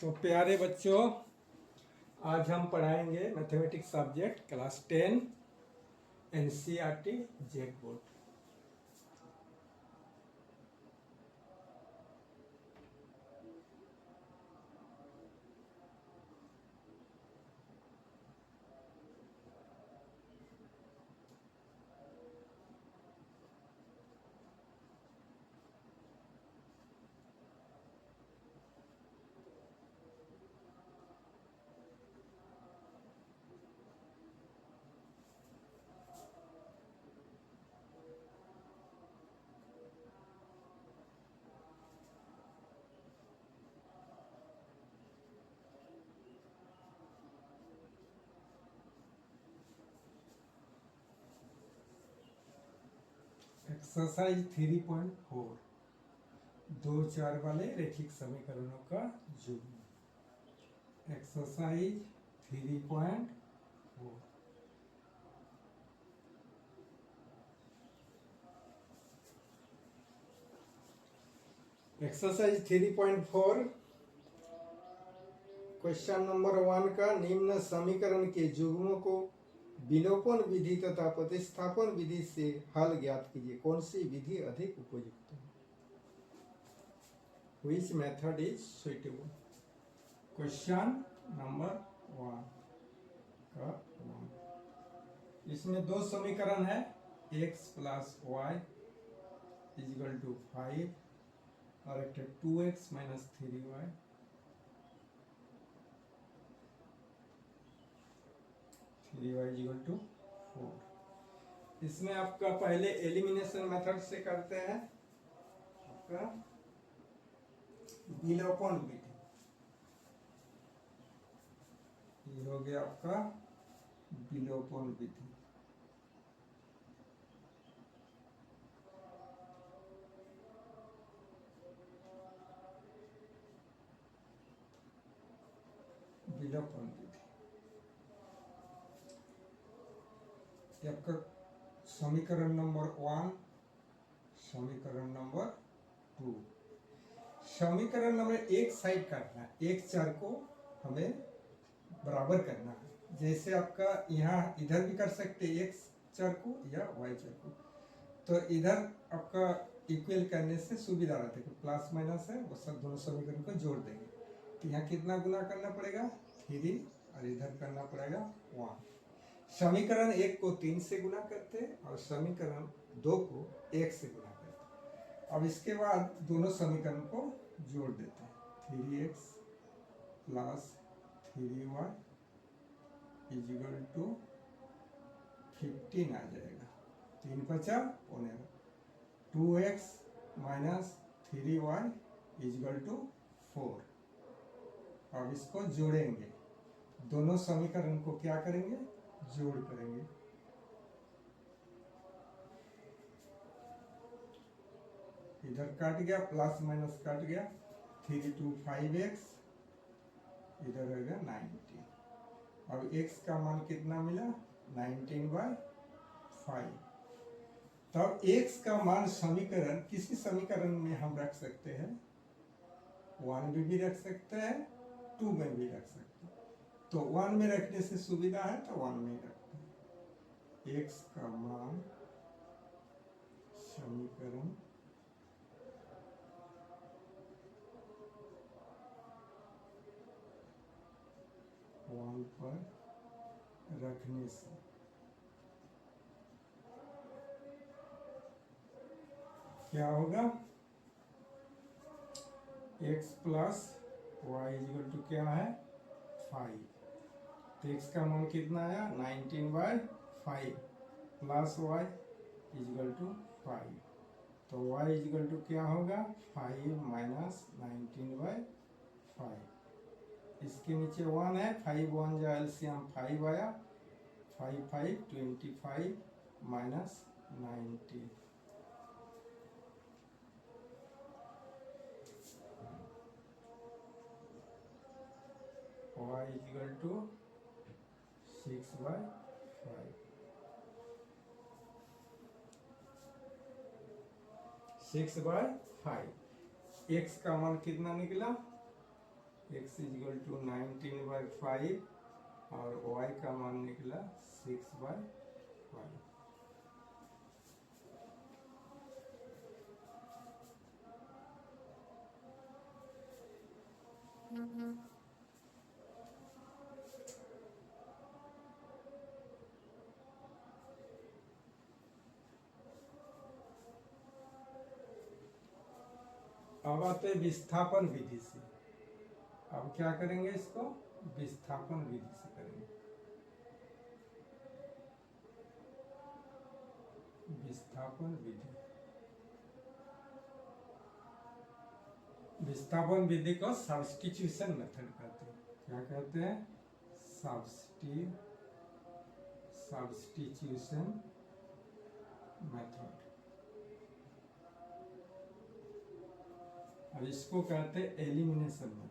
तो प्यारे बच्चों, आज हम पढ़ाएंगे मैथमेटिक्स सब्जेक्ट क्लास 10 एनसीईआरटी जेक बोर्ड। एक्सरसाइज 3.4 दो चार वाले रैखिक समीकरणों का युग्म। एक्सरसाइज 3.4। एक्सरसाइज 3.4 क्वेश्चन नंबर 1 का निम्न समीकरण के युग्मों को विलोपन विधि तथा प्रतिस्थापन विधि से हल ज्ञात कीजिए। कौन सी विधि अधिक उपयुक्त है? Which method is suitable? Question number 1 का 1। इसमें दो समीकरण है, x plus y equal to 5 और एक 2x minus 3y। Is equal to 4। इसमें आपका पहले एलिमिनेशन मेथड से करते हैं, आपका विलोपन विधि। ये हो गया आपका विलोपन विधि। विलोपन विधि आपका समीकरण नंबर 1, समीकरण नंबर 2। समीकरण नंबर एक साइड काटना है, एक चर को हमें बराबर करना है। जैसे आपका यहाँ इधर भी कर सकते हैं x चर को या y चर को, तो इधर आपका इक्वल करने से सुविधा रहती है। प्लस माइनस है, वो सब दोनों समीकरण को जोड़ देंगे। तो यहाँ कितना गुना करना पड़ेगा? 3, और इधर करना पड़ेगा 1। समीकरण 1 को 3 से गुना करते हैं और समीकरण 2 को 1 से गुना करते हैं। अब इसके बाद दोनों समीकरण को जोड़ देते हैं। 3x plus 3y is equal to 15 आ जाएगा। 3 बचा 15। 2x minus 3y is equal to 4। अब इसको जोड़ेंगे, दोनों समीकरण को क्या करेंगे? जोड़ करेंगे। इधर काट गया, प्लस माइनस काट गया। 3 2 5x, इधर रहेगा 19। अब x का मान कितना मिला? 19/5। तब x का मान समीकरण किसी समीकरण में हम रख सकते हैं, 1 में भी रख सकते हैं, 2 में भी रख सकते हैं। तो 1 में रखने से सुविधा है तो 1 में रखते हैं। x का मान समीकरण वन पर रखने से क्या होगा? x plus y equal to क्या है? 5। तो x का मान कितना आया? 19/5 प्लस वाई इजिकल टू 5। तो y इजिकल टू क्या होगा? 5 माइनस 19/5। इसके नीचे 1 है, 5 1 जा एलसीएम 5 आया। 5 5 25 minus 19। y equal to 6/5। 6/5। x का मान कितना निकला? x इजिकल टू 19/5 और y का मान निकला 6/5। अब आते हैं विस्थापन विधि से। अब क्या करेंगे, इसको विस्थापन विधि से करेंगे। विस्थापन विधि, विस्थापन विधि को सब्स्टिट्यूशन मेथड कहते हैं। क्या कहते हैं? Substitution method. अब इसको कहते हैं एलिमिनेशन मेथड।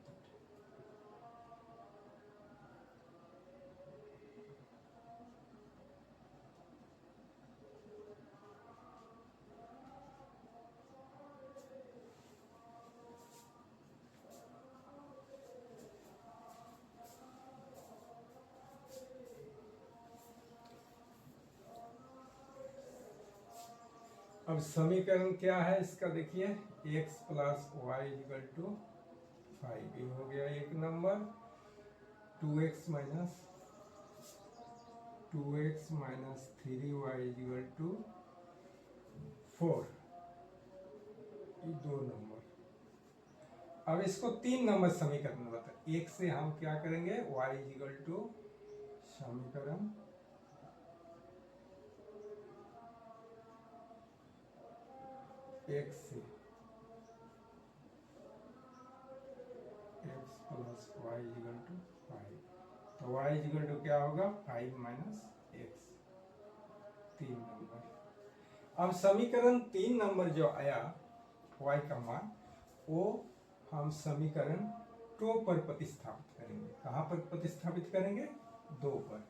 अब समीकरण क्या है इसका, देखिए x plus y equal to 5, ये हो गया एक number. 2x minus 3y equal to 4, ये 2 नंबर। अब इसको 3 नंबर समीकरण बता। एक से हम क्या करेंगे, y इक्वल टू समीकरण x से x plus y equal to 5, तो y इक्वल टू क्या होगा, 5 माइनस x, 3 नंबर। अब समीकरण 3 नंबर जो आया y का मान, वो हम समीकरण 2 पर प्रतिस्थापित करेंगे। कहाँ पर प्रतिस्थापित करेंगे, 2 पर।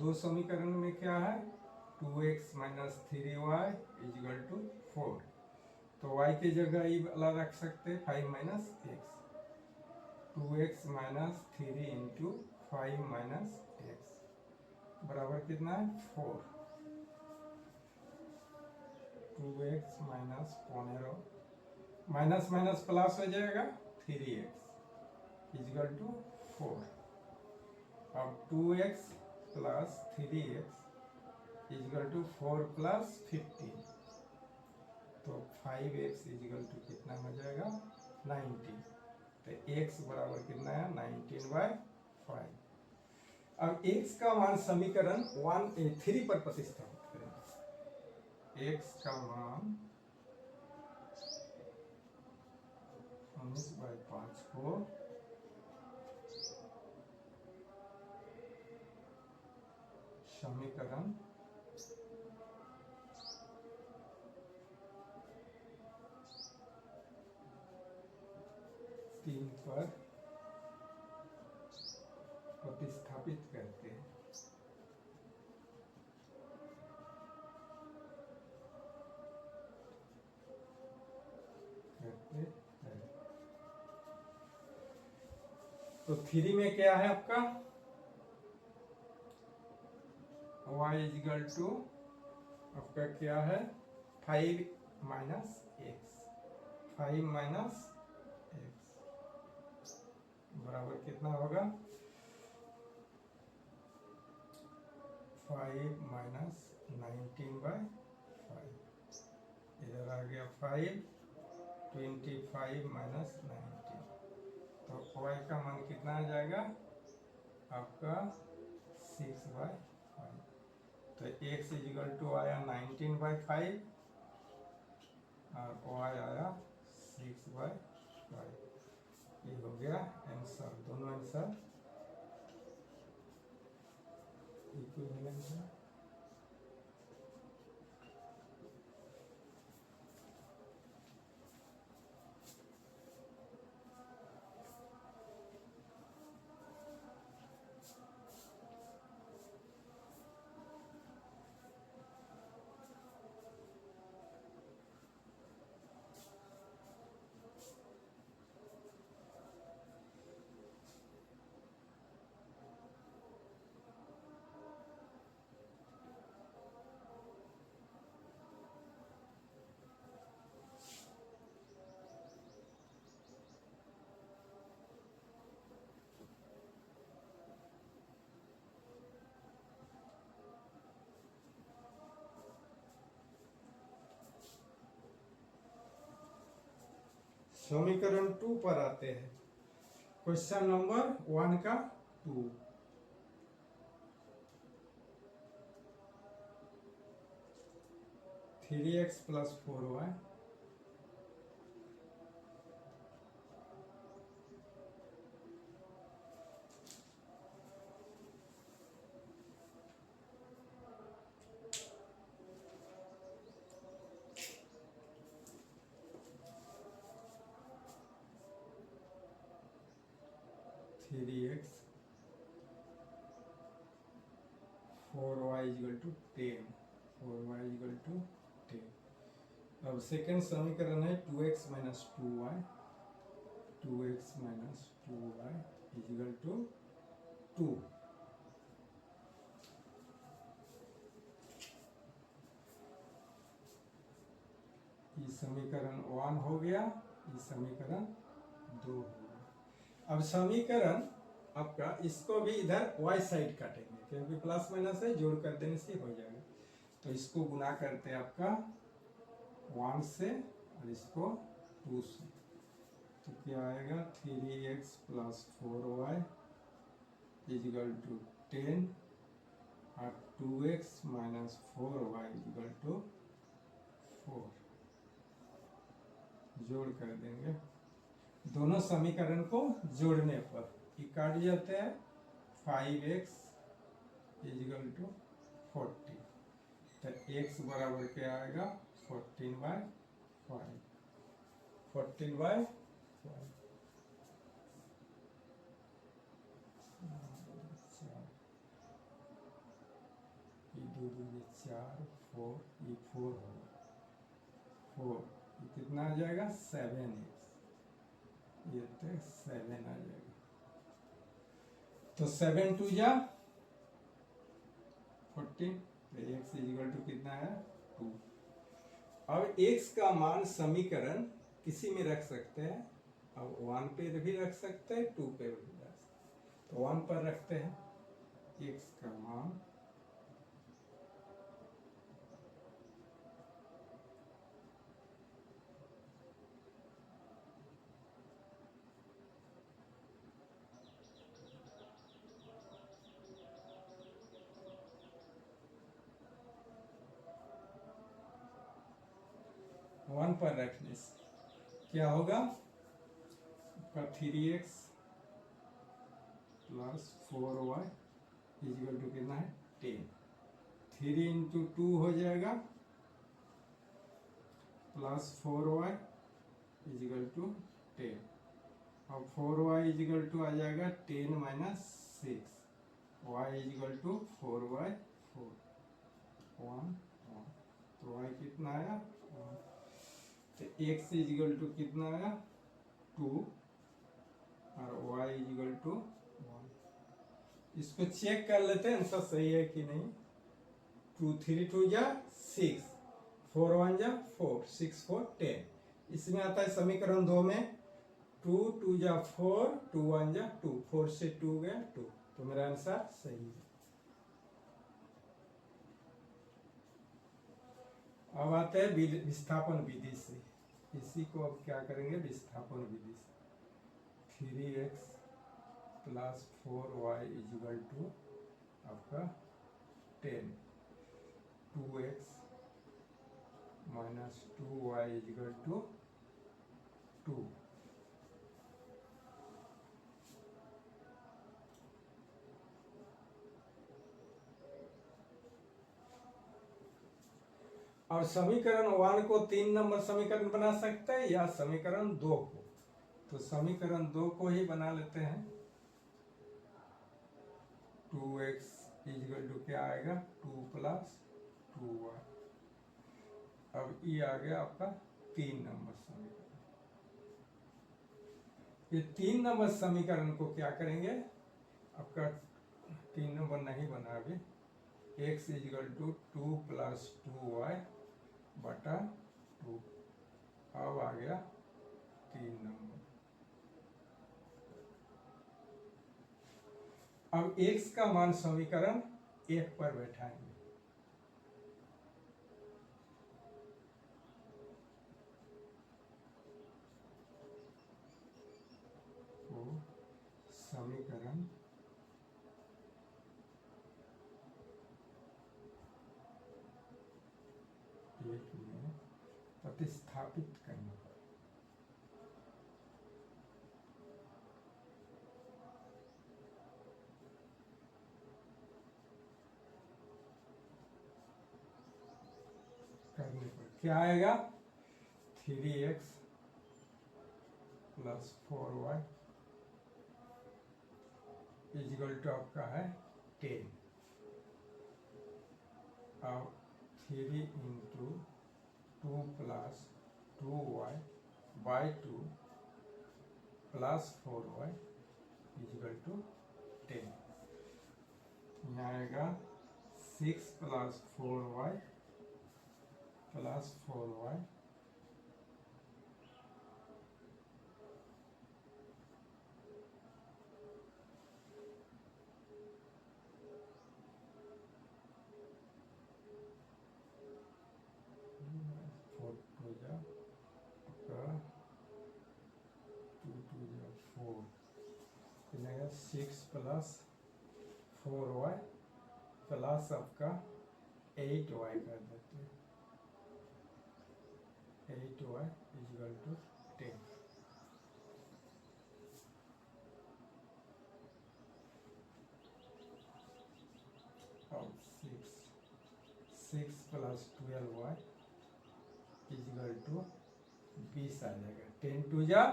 2 समीकरण में क्या है, 2x minus 3y equal to 4, तो y की जगह ये वाला रख सकते हैं, 5 minus x। 2x minus 3 into 5 minus x बराबर कितना है, 4। 2x minus 15 minus minus plus हो जाएगा, 3x इक्वल टू 4। अब 2x plus 3x equal to 4 plus 15, तो 5x इक्वल टू कितना हो जाएगा, 19। तो x बराबर कितना है, 19/5। अब x का मान समीकरण 3 पर प्रतिस्थापित करेंगे। x का मान 19/5 को समीकरण 3 पर प्रतिस्थापित करते हैं। तो 3 में क्या है आपका, y इक्वल टू आपका क्या है, 5 माइनस x, 5 माइनस x बराबर कितना होगा, 5 माइनस 19/5। इधर आ गया 5, 25 माइनस 19, तो y का मान कितना आ जाएगा आपका 6/5। तो x इक्वल टू आया 19/5 और y आया 6/5। ये हो गया आंसर, दोनों आंसर इक्विवेलेंट है। समीकरण 2 पर आते हैं। क्वेश्चन नंबर 1 का 2। 3x + 4y three x 4y = 10। 4y = 10। अब सेकेंड समीकरण है 2x - 2y। 2x - 2y = 2। ये समीकरण 1 हो गया, ये समीकरण 2 हो गया। अब समीकरण आपका इसको भी इधर y साइड काटेंगे, क्योंकि प्लस माइनस है, जोड़ कर देने से हो जाएगा। तो इसको गुना करते हैं आपका 1 से और इसको 2 से, तो क्या आएगा 3x + 4y = 10 और 2x - 4y = 4। जोड़ कर देंगे दोनों समीकरण को जोड़ने पर ये काट जाते हैं। 5x = 40, तो x बराबर क्या आएगा 14/5। 14/5 2 2 4 4, ये 4 होगा 4, ये कितना आ जाएगा 7x, ये तो 7 आ जाएगा। तो 7 2 जा 14, तो x = कितना है 2। अब x का मान समीकरण किसी में रख सकते हैं, अब 1 पे भी रख सकते हैं, 2 पे भी रख सकते हैं। तो 1 पर रखते हैं x का मान 1 पर रखने से क्या होगा, 3x + 4y = कितना है 10। 3 × 2 हो जाएगा + 4y = 10। अब 4y = आ जाएगा 10 - 6, y = 4/4, 1 1। तो y कितना आया 1। तो x = कितना आया 2 और y = 1। इसको चेक कर लेते हैं आंसर सही है कि नहीं। 2 3 2 जा 6, 4 1 जा 4, 6 4 10। इसमें आता है समीकरण 2 में 2 2 जा 4, 2 1 जा 2, 4 से 2 गया 2, तो मेरा आंसर सही है। अब आते हैं विस्थापन विधि से। इसी को अब क्या करेंगे विस्थापन विधि से। 3x + 4y = आपका 10, 2x - 2y = 2। और समीकरण 1 को 3 नंबर समीकरण बना सकते हैं या समीकरण 2 को, तो समीकरण 2 को ही बना लेते हैं। 2x = क्या आएगा 2 + 2y। अब ये आ गया आपका 3 नंबर समीकरण। ये 3 नंबर समीकरण को क्या करेंगे, आपका 3 नंबर नहीं बना अभी। x = 2 + 2y बटा 2। अब आ गया 3 नंबर। अब x का मान समीकरण 1 पर बैठाएंगे। समीकरण एक में प्रतिस्थापित करना पड़ेगा। करने पर क्या आएगा? 3x plus 4y equal to आपका है 10। अब 3 into 2 plus 2y by 2 plus 4y equal to 10। यहाँ आएगा 6 plus 4y plus 4y six plus 4y plus आपका 8y कर देते हैं। 8y is equal to 10। अब 6 प्लस 12y इजिकल टू 20 आ जाएगा। 10 टू जा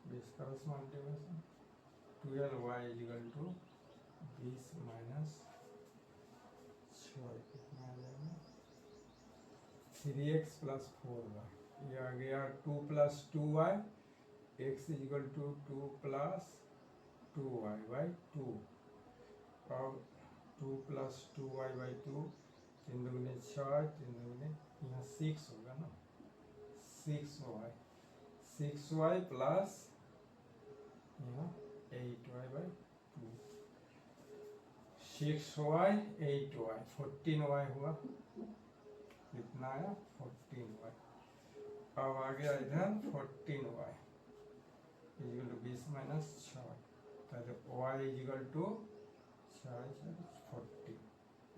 20 cross multiplication 12y equal to 20 minus 6 कितना आ जाएगा? 3x प्लस 4y ये आ गया 2 plus 2y x equal to 2 plus 2y by 2। अब 2 प्लस 2y बाई 2 3 दूनी 6 3 दूनी यहाँ 6 होगा ना 6y प्लस यहाँ 8y by 2 6y 8y 14y हुआ। कितना आया? 14y। अब आ गया इधर 14y इजिकल टू 20 माइनस 6 तो y इजिकल टू 40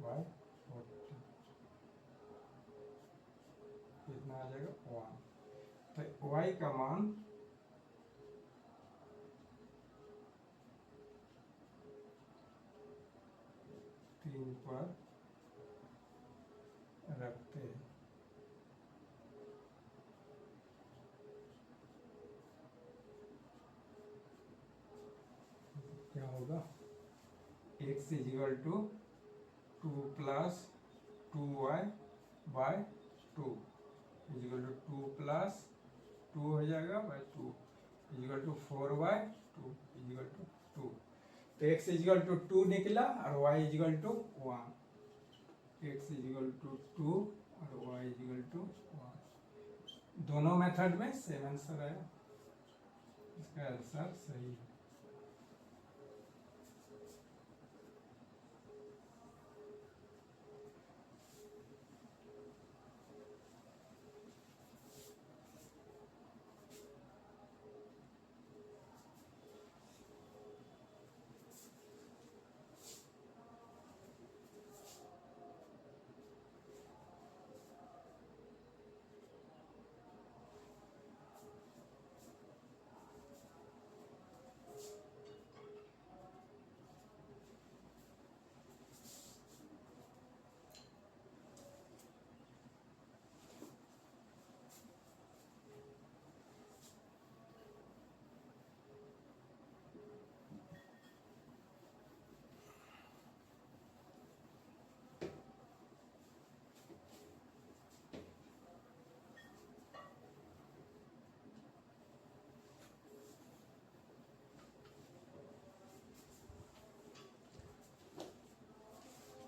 y 40 कितना आ जाएगा? 1। तो y का मान तीन पर रखते हैं। क्या होगा? x equal to 2 plus 2y by 2 equal to 2 plus 2 हो जाएगा by 2 equal to 4y 2 equal to 2। तो x इजिकल टू 2 निकला और y equal to 1। x equal to 2 और y इजिकल टू 1। दोनों मेथड में सेम आंसर आया। इसका आंसर सही है।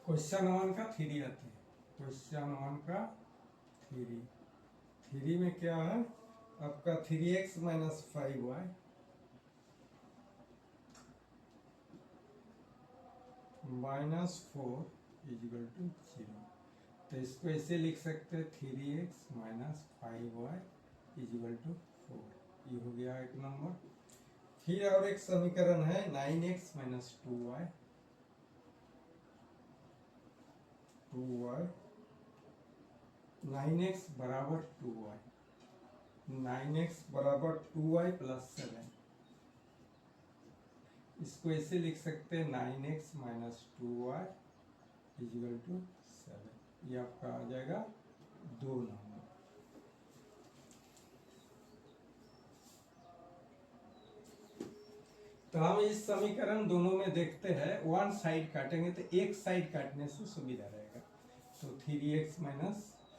क्वेश्चन 1 का 3 आते हैं। क्वेश्चन 1 का 3 में क्या है? आपका 3x minus 5y minus 4 equal to 0। तो इसको ऐसे लिख सकते हैं 3x minus 5y is equal to 4। ये हो गया एक नंबर। फिर और एक समीकरण है 9x माइनस 2y 9x बराबर 2y 9x बराबर 2y प्लस 7। इसको ऐसे लिख सकते हैं 9x minus 2y equal to 7। ये आपका आ जाएगा 2 नंबर। तो हम इस समीकरण दोनों में देखते हैं, वन साइड काटेंगे तो एक साइड काटने से सुविधा रहेगा। तो 3x माइनस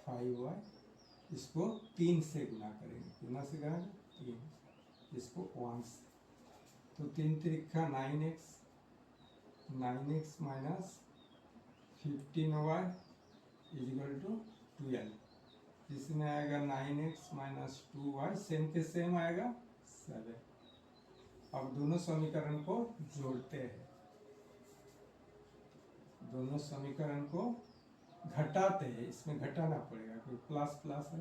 5y इसको 3 से गुना करेंगे, कितना से करेंगे 3, इसको 1 से। तो 3 Trika 9x minus 15y is equal to 12। इसमें आएगा 9x माइनस 2y सेम के सेम आएगा 7। अब दोनों समीकरण को जोड़ते हैं, दोनों समीकरण को घटाते हैं। इसमें घटाना पड़ेगा क्योंकि प्लस प्लस है,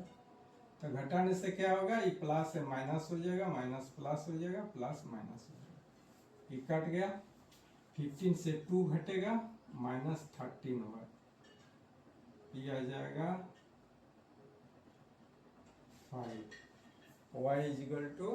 तो घटाने से क्या होगा, ये प्लस है माइनस हो जाएगा, माइनस प्लस हो जाएगा, प्लस माइनस हो जाएगा। ये कट गया, 15 से 2 घटेगा, माइनस 13 होगा। ये आ जाएगा 5। y इजिकल टू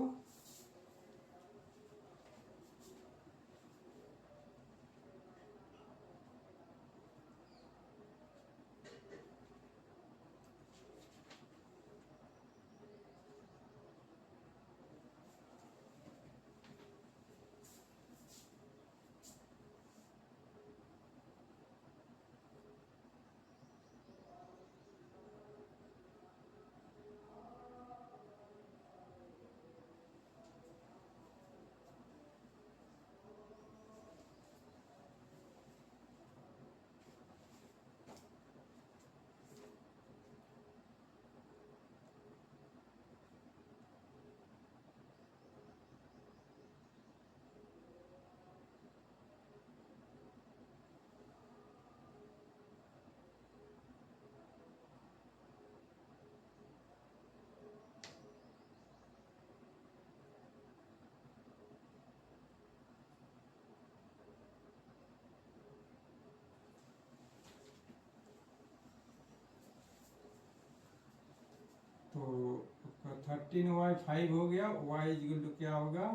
तो 13y 5 हो गया, y इजिकल टू क्या होगा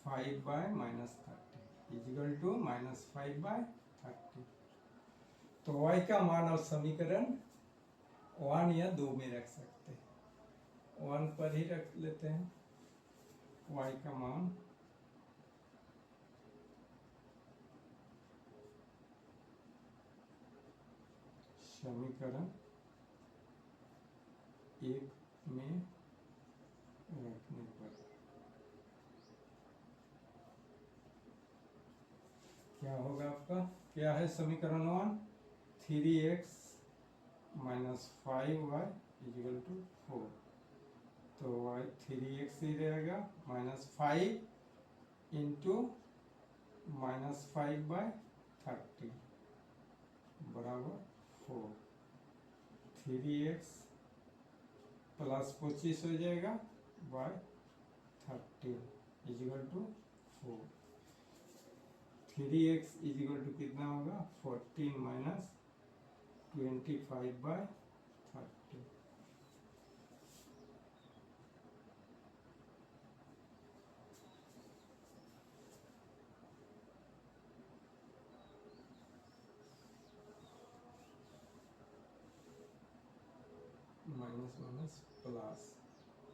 5 by minus 30 equal to minus 5 by 30। तो y का मान और समीकरण 1 या 2 में रख सकते हैं। 1 पर ही रख लेते हैं y का मान। समीकरण 1 में रखने पर क्या होगा आपका, क्या है समीकरण 1, 3x minus 5y is equal to 4। तो 3x ही रहेगा, माइनस 5 इंटू माइनस 5 बाय 30 बराबर 4। 3x प्लस 25 हो जाएगा by 30 equal to 4। 3x equal to कितना होगा 14 minus 25 by 30। Minus minus plus,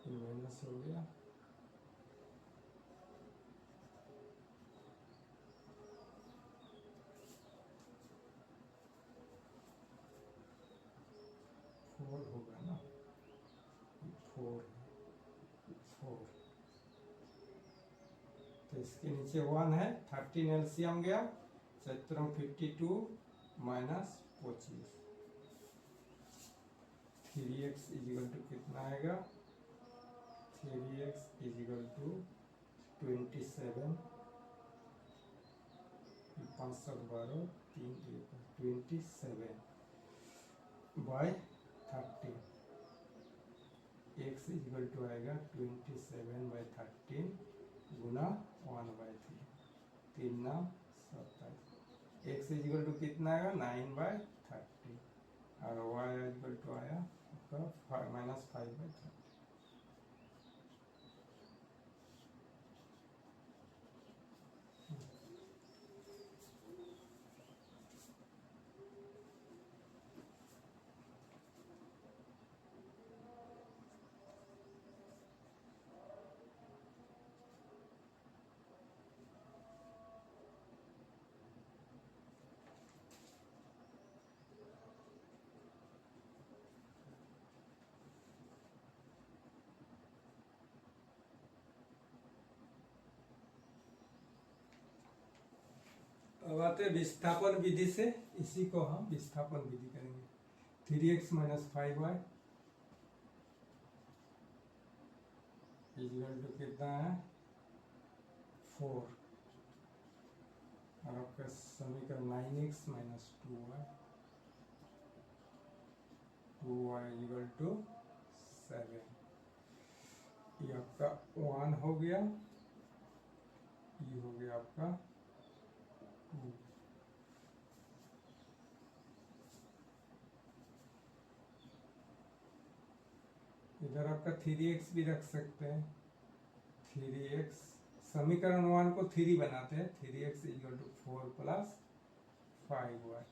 minus हो गया, फोर होगा ना, 4 तो इसके नीचे 1 है, 13 एलसीएम गया, चतुरंग 52 माइनस 25। 3x इजिकल टू कितना आएगा, 3x equal to 27, 5 7 12 3 27 by 30। x equal to आएगा 27 बाय 13 गुना 3 27, एक्स इजिकल टू कितना आएगा 9/30 और वाई इजिकल टू आया आपका -5/30। अब आते हैं विस्थापन विधि से, इसी को हम विस्थापन विधि करेंगे। 3x - 5y इक्वल टू कितना है 4 और आपका समीकरण 9x - 2y, 2y equal to 7। ये आपका 1 हो गया, ये हो गया आपका 2। इधर आपका 3x भी रख सकते हैं। 3x समीकरण 1 को 3 बनाते हैं। 3x equal to 4 + 5y।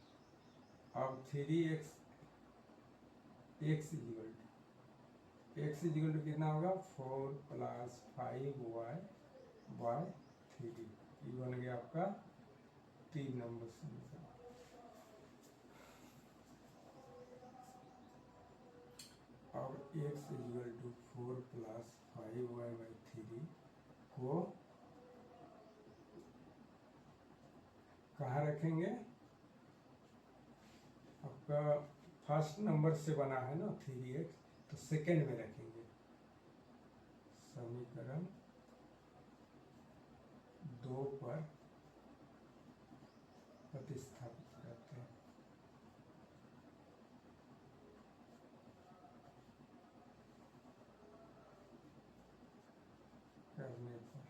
अब 3x x इक्वल टू कितना होगा 4 + 5y/3। ये बन गया आपका 3 नंबर समीकरण। अब x इक्वल टू 4 + 5y/3 को कहाँ रखेंगे? आपका फर्स्ट नंबर से बना है ना 3x, तो सेकेंड में रखेंगे। समीकरण 2 पर प्रतिस्थापित करते हैं। करने पर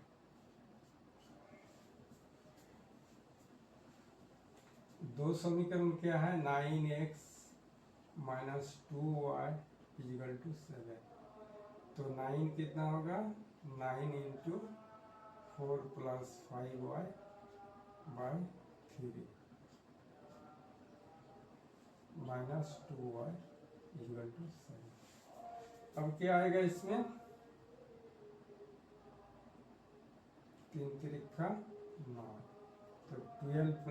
दो समीकरण क्या है 9x - 2y इक्वल टू 7। तो 9 कितना होगा 9 × 4 + 5y/3 -2y इक्वल टू 7। अब क्या आएगा इसमें 3 × 3 = 9, तो 12 +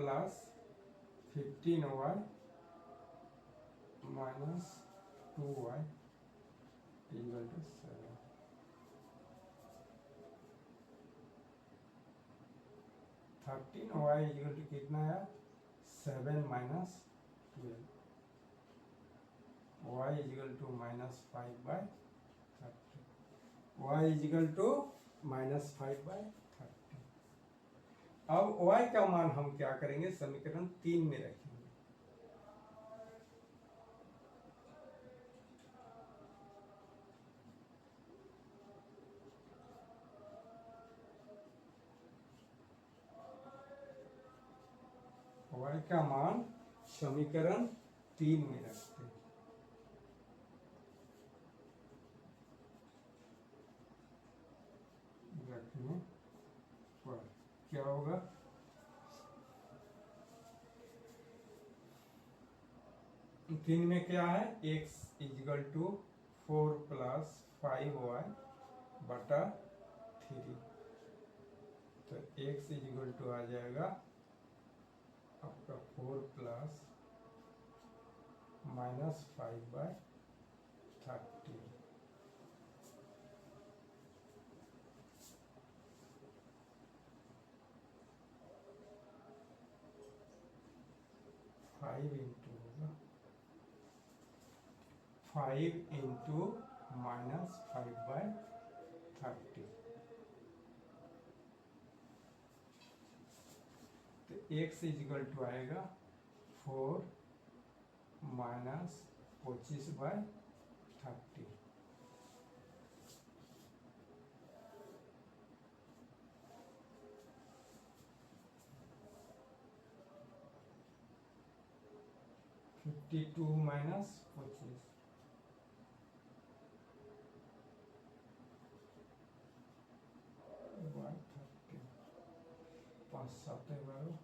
15y - 2y equal to 7। 13y equal to कितना है 7 - 12, y equal to -5/30, y equal to -5/30। अब y का मान हम क्या करेंगे समीकरण 3 में रखेंगे। y का मान समीकरण 3 में रखते हैं। रखने पर क्या होगा 3 में क्या है x इक्वल टू 4 + 5y/3, तो x इक्वल टू आ जाएगा आपका 4 + -5/30। 5 इंटू होगा 5 इंटू -5/30, तो x इक्वल टू आएगा 4 - 25/30। 52 माइनस 25 बाय 30, 5 7 12,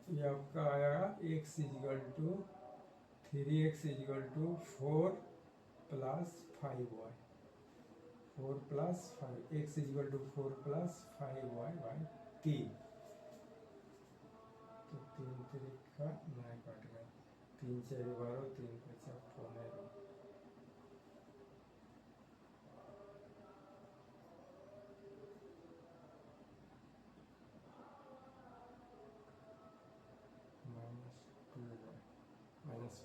ये आपका आया x equal to 3x equal to 4 plus 5y, 4 plus 5, x equal to 4 plus 5y by 3, तो 3 3 का 9 कट गया, 3 4 12, 3 5 15,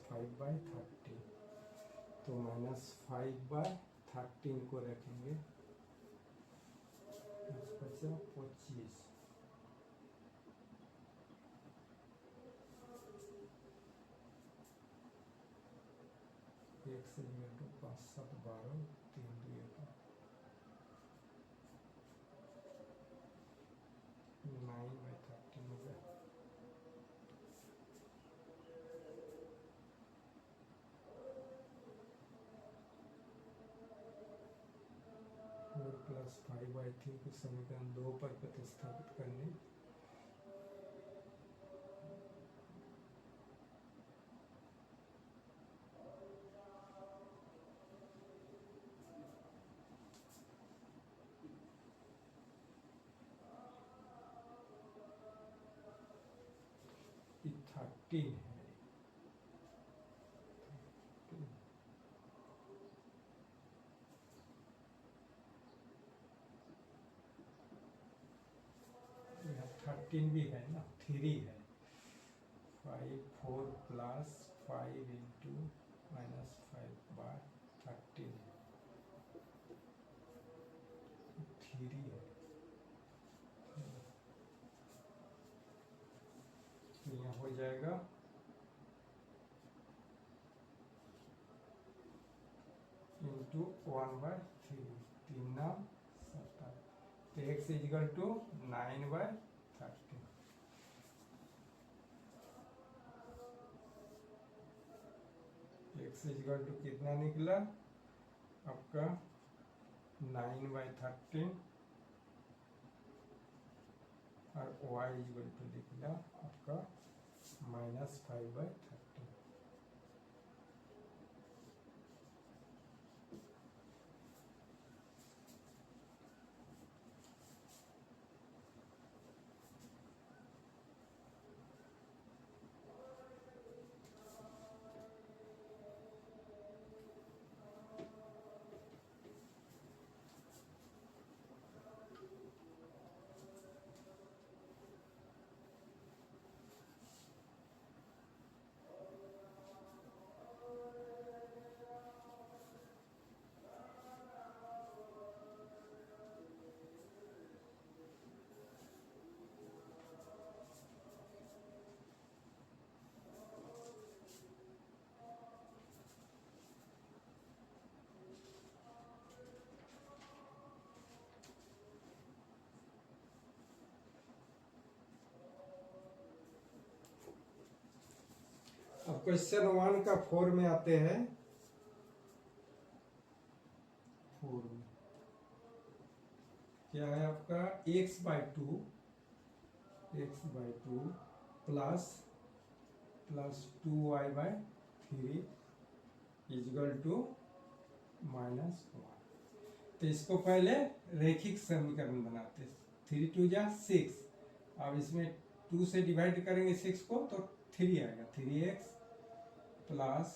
-5/30, तो -5/13 को रखेंगे, बचा 25, एक से 5 7 12, 3 2 9/13 हो गया। प्लस 5/3 को समीकरण 2 पर प्रतिस्थापित करने, ये 13 है, यहाँ 13 भी है ना, 3 है, 5 4 प्लस 5 इंटू -5/13 3 है, तो यहाँ हो जाएगा इंटू 1/3, 3 9 17, तो x equal to 9/13, x equal to कितना निकला आपका 9/13, और y इजिकल टू निकला आपका -5/13। अब क्वेश्चन 1 का 4 में आते हैं, 4 में क्या है आपका x/2 plus 2y/3 is equal to -1, तो इसको पहले रैखिक समीकरण बनाते, 3 2 जा 6, अब इसमें 2 से डिवाइड करेंगे 6 को तो 3 आएगा, 3x प्लस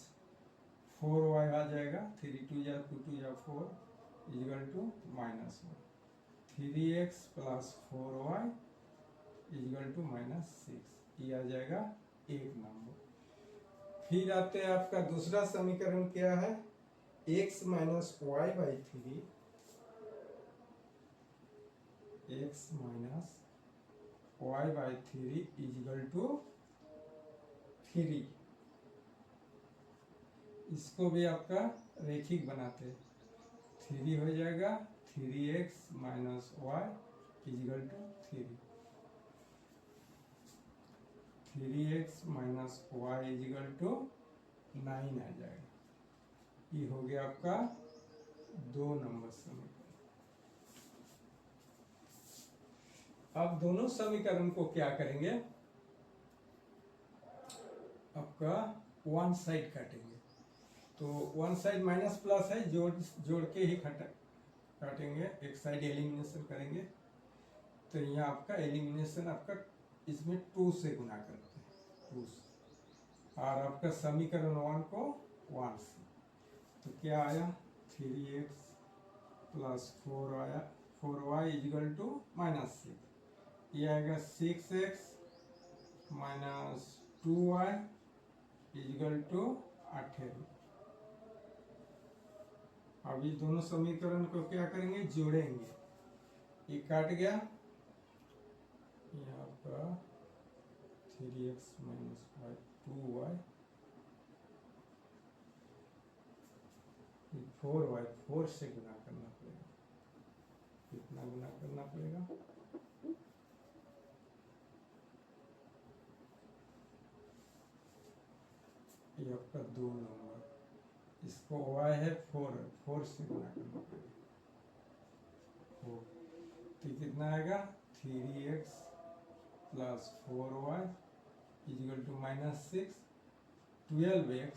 4y आ जाएगा, 3 2 जा 2 2 जा 4 equal to -1, 3x plus 4y equal to -6, ये आ जाएगा एक नंबर। फिर आते हैं आपका दूसरा समीकरण क्या है, x minus y by three, x minus y by three equal to 3। इसको भी आपका रेखिक बनाते हैं, 3 हो जाएगा 3x minus y equal to 3x minus y equal to 9 आ जाएगा। ये हो गया आपका 2 नंबर समीकरण। अब दोनों समीकरण को क्या करेंगे, आपका वन साइड काटेंगे। तो वन साइड माइनस प्लस है, जोड़ के ही काटेंगे, एक साइड एलिमिनेशन करेंगे। तो यहाँ आपका एलिमिनेशन आपका इसमें 2 से गुना करते हैं, 2 से, और आपका समीकरण 1 को 1 से। तो क्या आया, 3x प्लस 4 आया, 4y इजिकल टू -6, ये आएगा 6x minus 2y equal to 18। अब ये दोनों समीकरण को क्या करेंगे, जोड़ेंगे। ये काट गया, यहाँ आपका 3x माइनस 2y, 4y, 4 से गुना करना पड़ेगा। कितना गुना करना पड़ेगा, ये आपका 2 नंबर। इसको y है 4 से गुना करना पड़ेगा, 4। तो कितना आएगा, 3x plus 4y equal to -6, 12x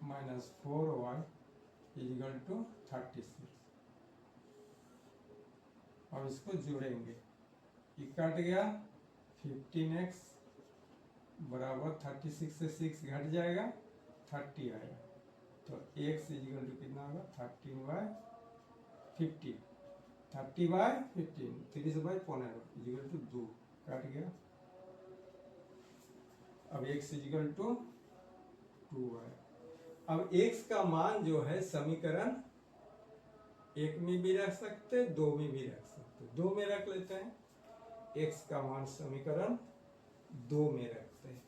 minus 4y equal to 36। अब इसको जोड़ेंगे, ये काट गया, 15x बराबर 36 से 6 घट जाएगा, 30 आएगा। तो x इजिकल टू कितना होगा, 13/15, 30/15, 30/15 इजिकल टू 2, काट गया। अब x इजिकल टू 2 आया। अब x का मान जो है समीकरण 1 में भी रख सकते, 2 में भी रख सकते, 2 में रख लेते हैं। x का मान समीकरण 2 में रखते हैं।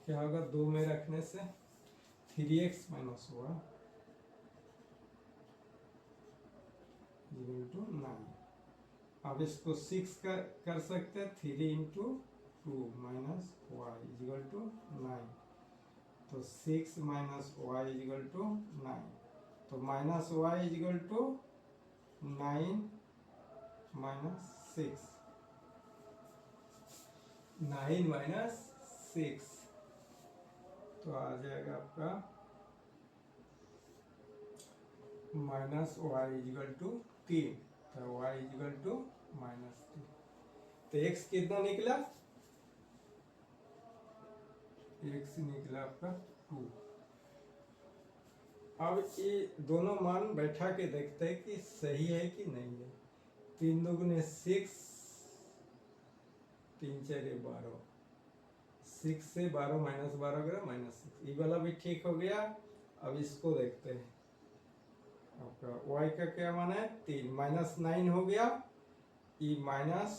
क्या होगा, 2 में रखने से 3x माइनस हुआ इक्वल टू 9। अब इसको 6 कर सकते हैं, 3 into 2 minus y equal to 9। तो 6 माइनस वाई इक्वल टू 9। तो minus y equal to 9 minus 6, 9 minus 6, तो आ जाएगा आपका माइनस वाई इजिकल टू 3, तो वाई इजिकल टू -3। तो x कितना निकला, x निकला आपका 2। अब ये दोनों मान बैठा के देखते हैं कि सही है कि नहीं है। 3 दूगुने 6, 3 4 12, 6 से 12 माइनस 12 करा -6, ये वाला भी ठीक हो गया। अब इसको देखते हैं, आपका y का क्या मान है, 3, -9 हो गया, ई माइनस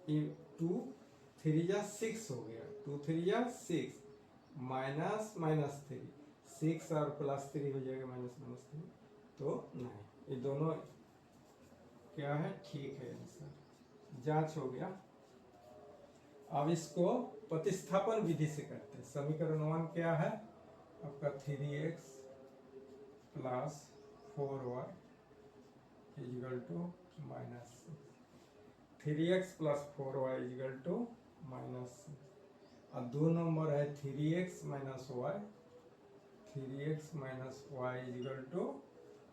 2, 3 जा 6 हो गया, 2 3 जा 6, माइनस -3, 6 और +3 हो जाएगा, -3, तो नहीं, ये दोनों क्या है, ठीक है आंसर, जांच हो गया। अब इसको प्रतिस्थापन विधि से करते हैं। समीकरण 1 क्या है आपका, 3x plus 4y equal to -6, 3x plus 4y equal to -6, और 2 नंबर है 3x minus y, 3x minus y equal to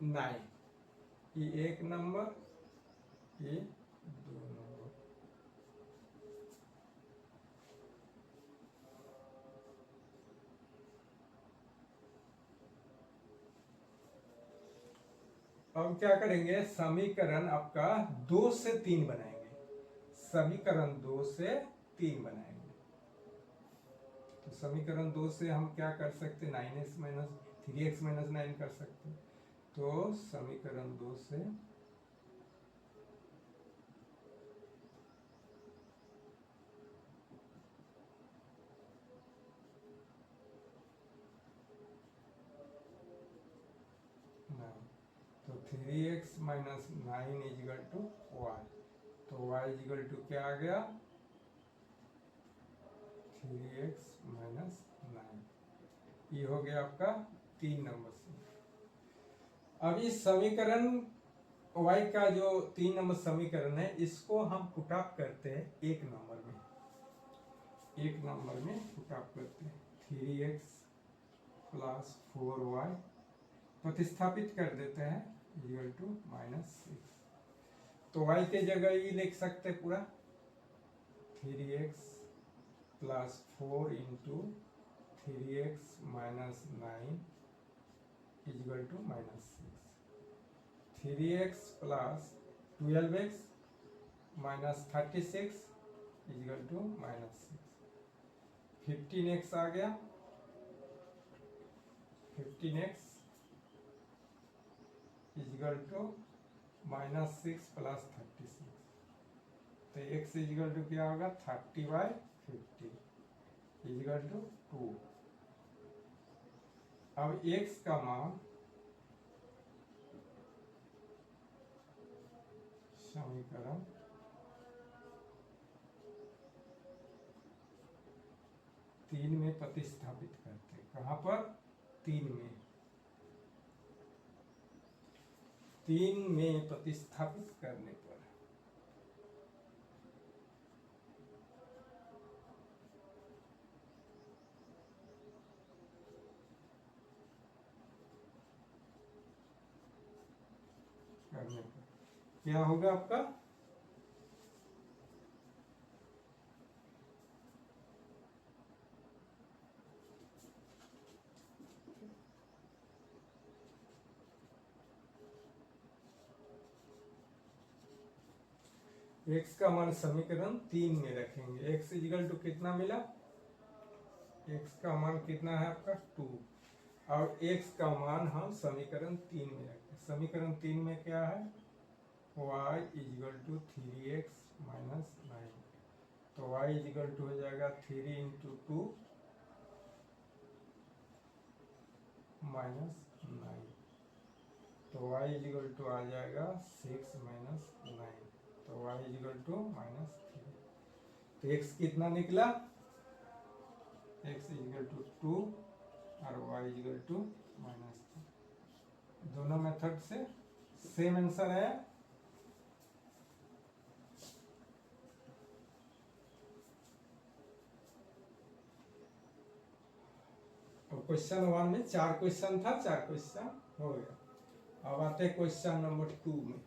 9। ये 1 नंबर, ये 2 नंबर। अब क्या करेंगे, समीकरण आपका 2 से 3 बनाएंगे। समीकरण 2 से 3 बनाएंगे। तो समीकरण 2 से हम क्या कर सकते हैं, 9x माइनस 3x माइनस 9 कर सकते हैं। तो समीकरण 2 से तो 3x minus 9 equal to y. तो y इजिकल टू क्या आ गया, 3x माइनस 9। ये हो गया आपका 3 नंबर से। अब इस समीकरण y का जो 3 नंबर समीकरण है, इसको हम पुट अप करते हैं 1 नंबर में। 1 नंबर में पुट अप करते हैं 3x प्लस 4y, प्रतिस्थापित कर देते हैं इक्वल टू -6। तो y के जगह ये लिख सकते हैं पूरा 3x plus 4 into 3x minus 9 equal to -6। 3x plus 12x minus 36 equal to -6। 15x आ गया, 15x इजिकल टू -6 प्लस 36। तो x इजिकल टू क्या होगा, 30/50 इजिकल टू 2। अब x का मान समीकरण 3 में प्रतिस्थापित करते हैं। कहाँ पर, 3 में। 3 में प्रतिस्थापित करने पर क्या होगा आपका, x का मान समीकरण 3 में रखेंगे। x इजिकल टू कितना मिला, x का मान कितना है आपका 2, और x का मान हम समीकरण 3 में रखते हैं। समीकरण 3 में क्या है, y equal to 3x minus 9। तो y इजिकल टू हो जाएगा 3 इंटू 2 माइनस 9। तो y इजिकल टू आ जाएगा 6 माइनस 9। तो y इजिकल टू -3। तो x कितना निकला, x इजिकल टू 2 और y इजिकल टू -3। दोनों मेथड से सेम आंसर है। क्वेश्चन 1 में 4 क्वेश्चन था, 4 क्वेश्चन हो गया। अब आते क्वेश्चन नंबर 2 में।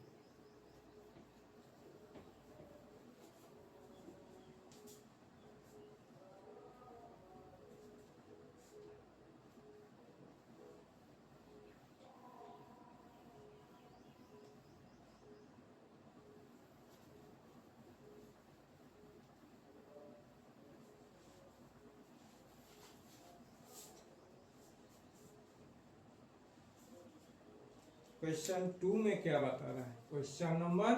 क्वेश्चन 2 में क्या बता रहा है, क्वेश्चन नंबर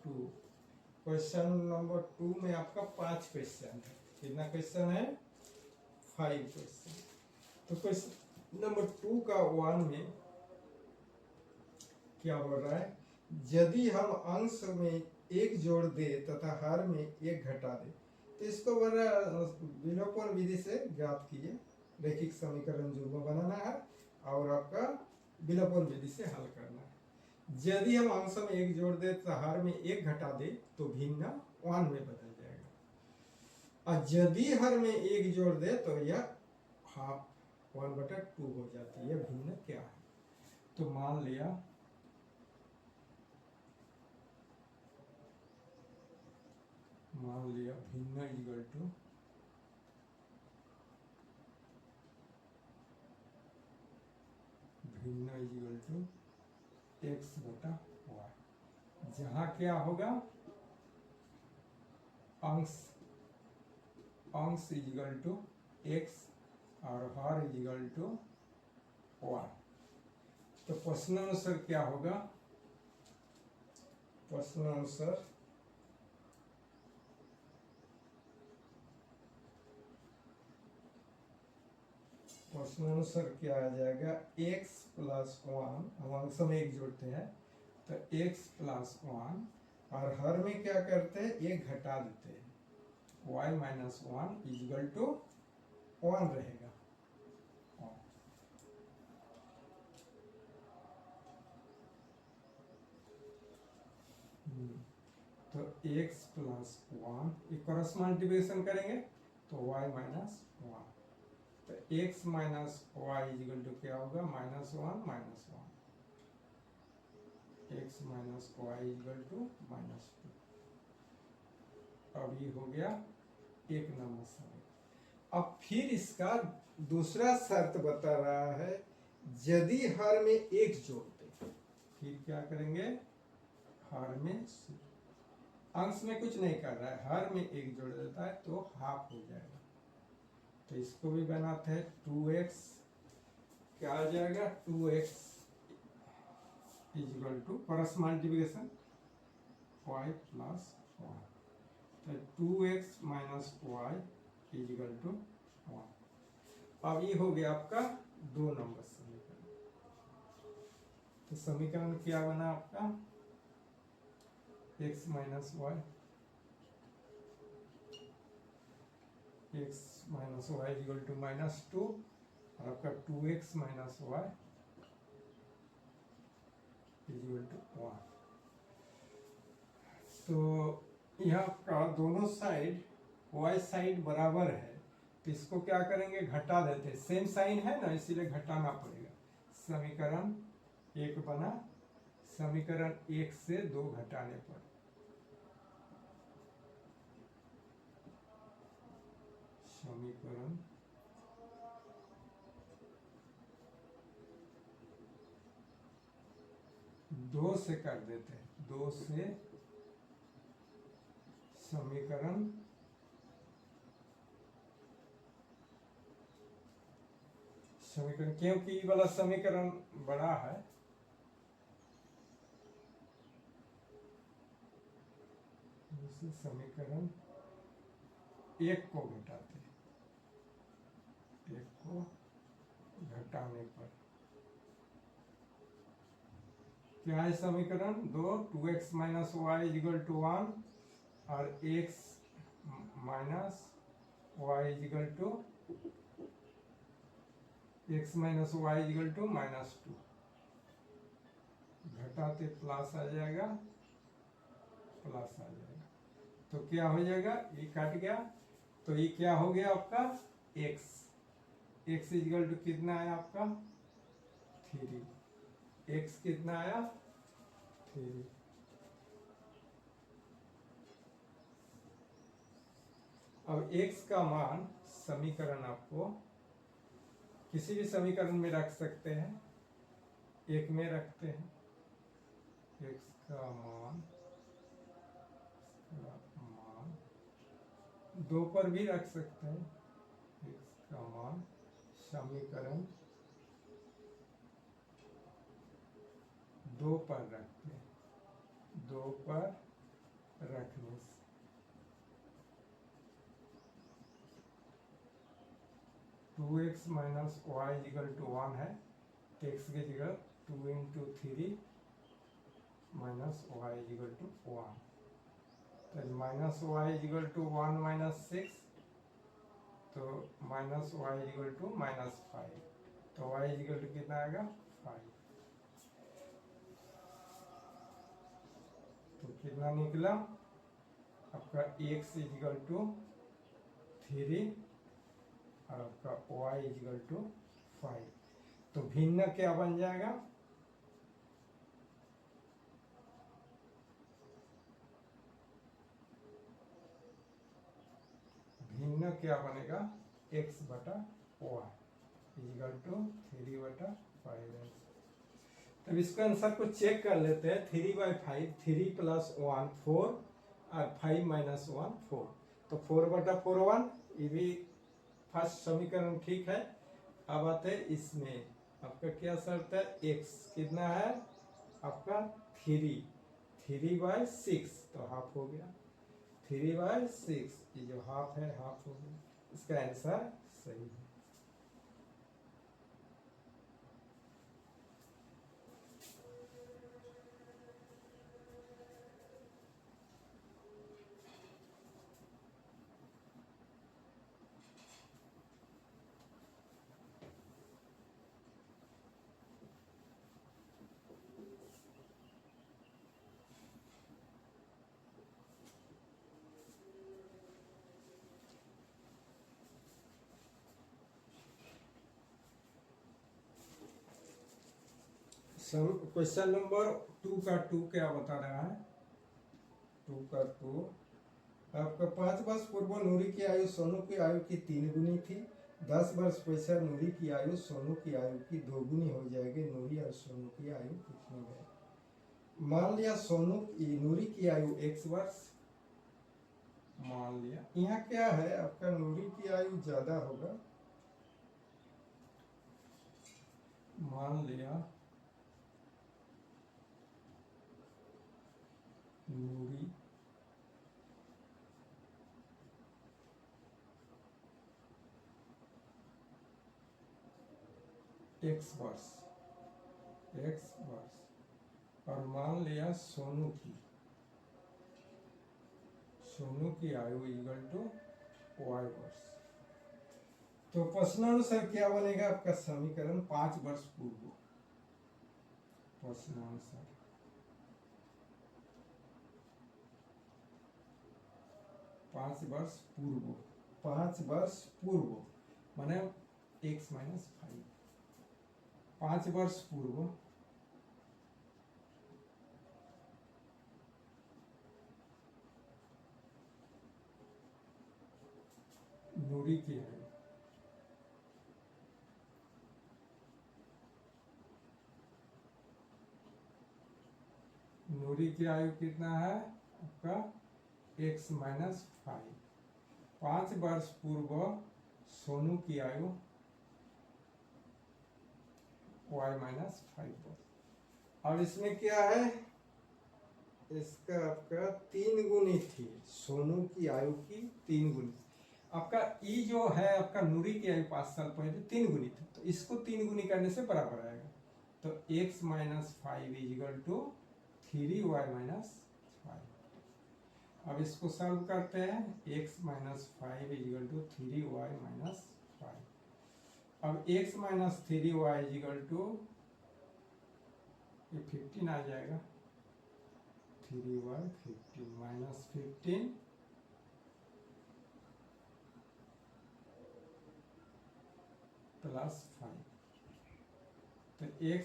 2। क्वेश्चन नंबर 2 में आपका 5 क्वेश्चन है। कितना क्वेश्चन है, 5 क्वेश्चन। तो क्वेश्चन नंबर 2 का 1 में क्या बोल रहा है, यदि हम अंश में 1 जोड़ दे तथा हर में 1 घटा दे, तो इसको बोल रहा है विलोपन विधि से ज्ञात कीजिए। रैखिक समीकरण जुग्म बनाना है और आपका विलोपन विधि से हल करना है। यदि हम अंश में 1 जोड़ दे तो हर में 1 घटा दे तो भिन्न 1 में बदल जाएगा। और यदि हर में 1 जोड़ दे तो यह हाफ 1/2 हो जाती है। भिन्न क्या है? तो मान लिया भिन्न इक्वल टू x/y, जहां क्या होगा अंश इक्वल टू x और हर इक्वल टू y। तो प्रश्नानुसार क्या होगा? प्रश्नानुसार क्या आ जाएगा? x + 1, हम अंश में एक जोड़ते हैं तो x + 1, और हर में क्या करते हैं? एक घटा देते हैं, y - 1 इक्वल टू 1 रहेगा। तो x + 1 क्रॉस मल्टीप्लिकेशन करेंगे तो y - 1, तो x - y इक्वल टू क्या होगा? -1 - 1, x - y इक्वल टू -2। अब ये हो गया 1 नंबर समीकरण। अब फिर इसका दूसरा शर्त बता रहा है, यदि हर में एक जोड़ते, फिर क्या करेंगे? हर में अंश में कुछ नहीं कर रहा है, हर में एक जोड़ देता है तो हाफ हो जाएगा। तो इसको भी बनाते हैं 2x, क्या आ जाएगा? 2x equal to cross multiplication y + 1, तो 2x - y इक्वल टू 1। अब ये हो गया आपका 2 नंबर समीकरण। तो समीकरण क्या बना आपका? x - y इक्वल टू -2, और आपका 2x - y इक्वल टू 1। तो यहाँ का दोनों साइड y साइड बराबर है, तो इसको क्या करेंगे? घटा देते हैं, सेम साइन है ना, इसीलिए घटाना पड़ेगा। समीकरण 1 बना, समीकरण 1 से 2 घटाने पर समीकरण 2 से कर देते हैं, 2 से समीकरण क्योंकि ये वाला समीकरण बड़ा है, समीकरण 1 को घटाते हैं, 1 को घटाने पर क्या है? समीकरण 2, 2x - y इक्वल टू 1 और x - y इक्वल टू -2, घटाते प्लस आ जाएगा, तो क्या हो जाएगा? ये काट गया, तो ये क्या हो गया आपका? x इक्वल टू कितना आया आपका? 3। x कितना आया? 3। अब x का मान समीकरण आपको किसी भी समीकरण में रख सकते हैं, 1 में रखते हैं, x का मान 2 पर भी रख सकते हैं, x का मान समीकरण 2 पर रखते हैं, 2 पर रखने से 2x - y इक्वल टू 1 है, x की जगह 2 × 3 - y इक्वल टू 1, तो -y इक्वल टू 1 - 6, तो -y इक्वल टू -5, तो y इक्वल टू कितना आएगा? 5। तो कितना निकला आपका? x इक्वल टू 3 और आपका y इक्वल टू 5। तो भिन्न क्या बन जाएगा, भिन्न क्या बनेगा, x बटा वाई इजिकल टू 3/5। तब इसके आंसर को चेक कर लेते हैं। 3/5, 3 + 1 4 और 5 - 1 4, तो 4/4 1, ये भी फर्स्ट समीकरण ठीक है। अब आते हैं इसमें, आपका क्या शर्त है, x कितना है आपका 3/6, तो हाफ हो गया। 3/6 ये जो हाफ है, हाफ हो गया। इसका आंसर सही है। क्वेश्चन नंबर 2 का 2 क्या बता रहा है, 2 का 2, आपका 5 वर्ष पूर्व नूरी की आयु सोनू की आयु की 3 गुनी थी। 10 वर्ष पश्चात नूरी की आयु सोनू की आयु की 2 गुनी हो जाएगी। नूरी और सोनू की आयु कितनी है। मान लिया नूरी की आयु x वर्ष, मान लिया यहाँ क्या है, आपका नूरी की आयु ज्यादा होगा। मान लिया नूरी x वर्ष, और मान लिया सोनू की आयु इक्वल टू y वर्ष। तो प्रश्नानुसार क्या बनेगा आपका समीकरण, 5 वर्ष पूर्व, प्रश्नानुसार 5 वर्ष पूर्व, 5 वर्ष पूर्व माने x - 5, 5 वर्ष पूर्व नूरी की आयु, नूरी की आयु कितना है आपका x - 5, 5 वर्ष पूर्व सोनू की आयु y - 5 वर्ष। अब इसमें क्या है, इसका आपका 3 गुनी थी, सोनू की आयु की 3 गुनी। आपका ई जो है आपका नूरी की आयु 5 साल पहले 3 गुनी थी, तो इसको 3 गुनी करने से बराबर आएगा। तो x - 5 इजिकल टू 3y - 5। अब इसको सॉल्व करते हैं, x - 5 इजिकल टू 3y - 5। अब x - 3y इजिकल टू ये 15 आ जाएगा, 3y 15 - 15 + 5, तो x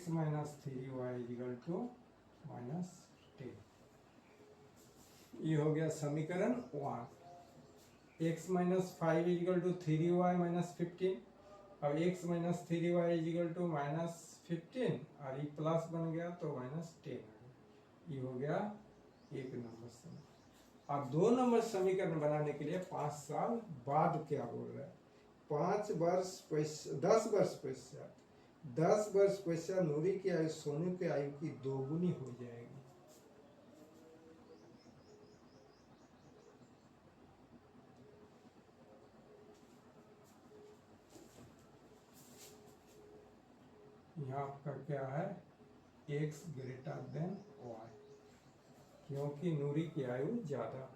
- 3y इजिकल टू -10। ये हो गया समीकरण 1। x - 5 इजिकल टू 3y - 15, अब x - 3y इजिकल टू -15 और ये प्लस बन गया तो -10। ये हो गया 1 नंबर समीकरण। अब 2 नंबर समीकरण बनाने के लिए 5 साल बाद क्या बोल रहा है, 10 वर्ष पश्चात 10 वर्ष पश्चात नूरी की आयु सोनू की आयु की 2 गुनी हो जाएगी। यहाँ आपका क्या है, x ग्रेटर देन y, क्योंकि नूरी की आयु ज्यादा है।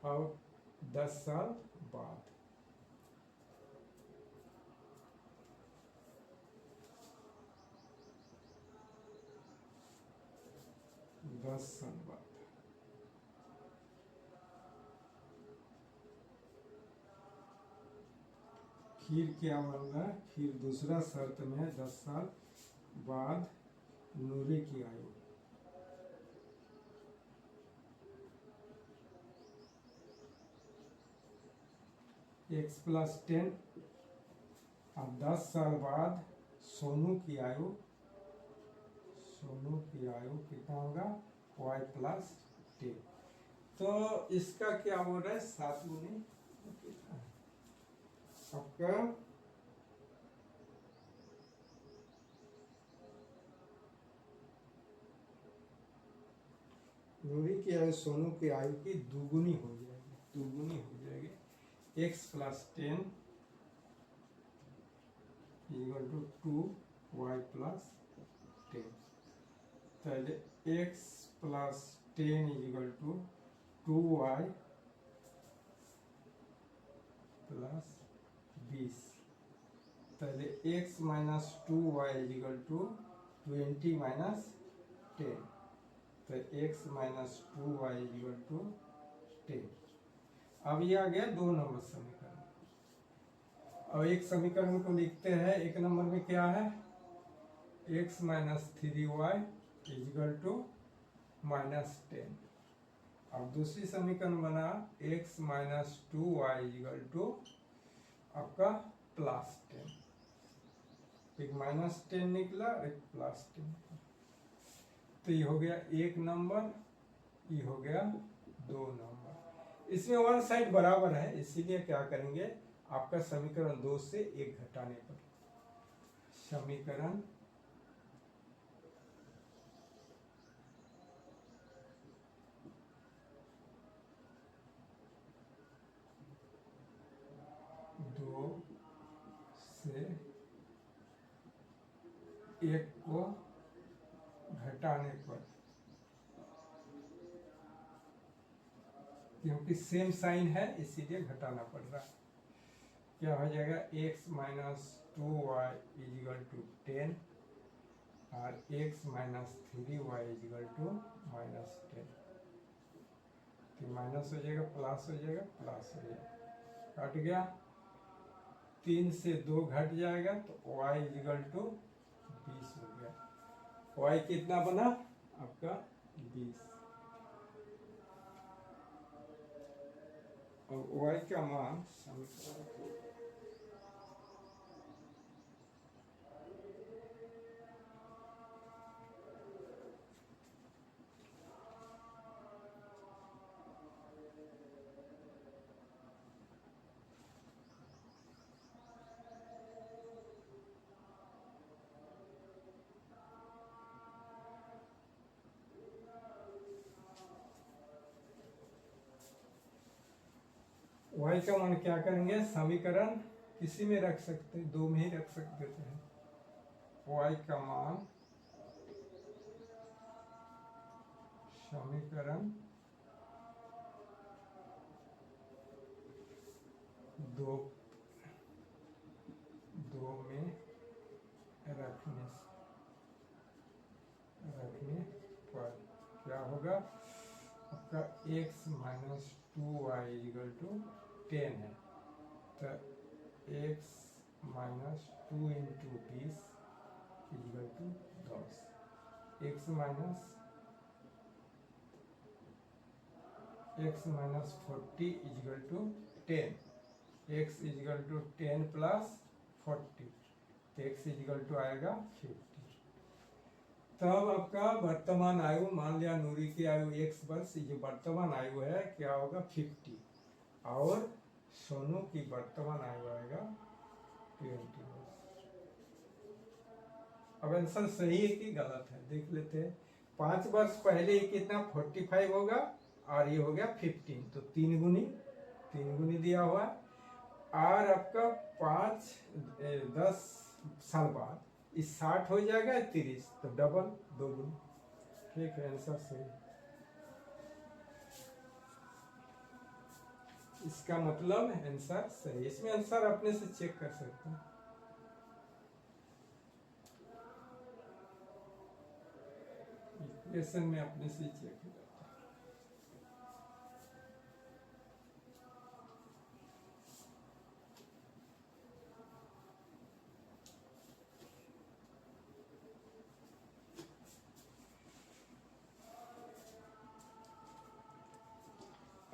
अब 10 साल बाद, 10 साल बाद फिर क्या बन रहा है, फिर दूसरा शर्त में है 10 साल बाद नूरे की आयु। x + 10 और 10 साल बाद सोनू की आयु, सोनू की आयु कितना होगा, y + 10। तो इसका क्या बोल रहा है, 7 गुनी आपका नूरी की आयु सोनू की आयु की दुगुनी हो जाएगी, दुगुनी हो जाएगी। x + 10 = 2 y + 10। पहले x + 10 = 2y + 20। पहले x - 2y = 20 - 10। तो x - 2y = 10। अब ये आ गया 2 नंबर समीकरण। अब एक समीकरण को लिखते हैं, एक नंबर में क्या है, x - 3y = -10। अब दूसरी समीकरण बना x - 2y = आपका +10। एक -10 निकला, एक +10। तो ये हो गया 1 नंबर, ये हो गया 2 नंबर। इसमें वन साइड बराबर है, इसीलिए क्या करेंगे, आपका समीकरण 2 से 1 घटाने पर समीकरण 2 से 1 को घटाने पर, क्योंकि सेम साइन है इसीलिए घटाना पड़ रहा है। क्या हो जाएगा, x - 2y = 10 और x - 3y = -10। फिर माइनस हो जाएगा, प्लस हो जाएगा, प्लस हो जाएगा, कट गया। 3 से 2 घट जाएगा तो y = 20 हो गया। y कितना बना आपका 20। और y का मान समीकरण y का मान क्या करेंगे, समीकरण किसी में रख सकते हैं, 2 में ही रख सकते हैं। y का मान समीकरण 2 में रखने पर क्या होगा, आपका x - 2y = 10 है, तो x - 2 × 20 = 10। x - 40 = 10। x = 10 + 40, x आएगा 50। तब आपका वर्तमान आयु, मान लिया नूरी की आयु 1 वर्ष, ये वर्तमान आयु है, क्या होगा 50। और सोनू की वर्तमान आयु आएगा 20 वर्ष। अब आंसर सही है कि गलत है देख लेते हैं। 5 वर्ष पहले कितना 45 होगा और ये हो गया 15, तो 3 गुनी दिया हुआ। और आपका 10 साल बाद इस 60 हो जाएगा 30, तो डबल 2 गुनी। ठीक है, आंसर सही। इसका मतलब आंसर सही। इसमें आंसर अपने से चेक कर सकते हैं। इक्वेशन में अपने से चेक हो जाता है।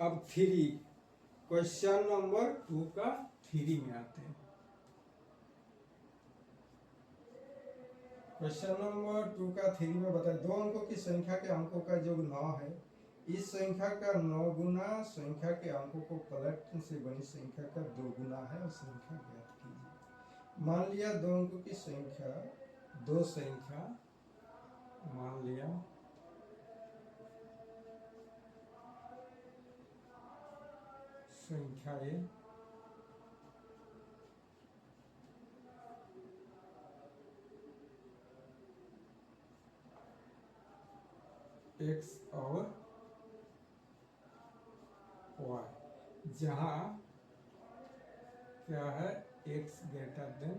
अब थ्री, क्वेश्चन नंबर 2 का थ्री में आते हैं। क्वेश्चन नंबर 2 का थ्री में बताए, दो अंकों की संख्या के अंकों का योग 9 है। इस संख्या का 9 गुना संख्या के अंकों को पलटने से बनी संख्या का 2 गुना है और संख्या ज्ञात कीजिए। मान लिया दो अंकों की संख्या, दो संख्या मान लिया संख्या ए एक्स और वाई, जहां क्या है एक्स ग्रेटर देन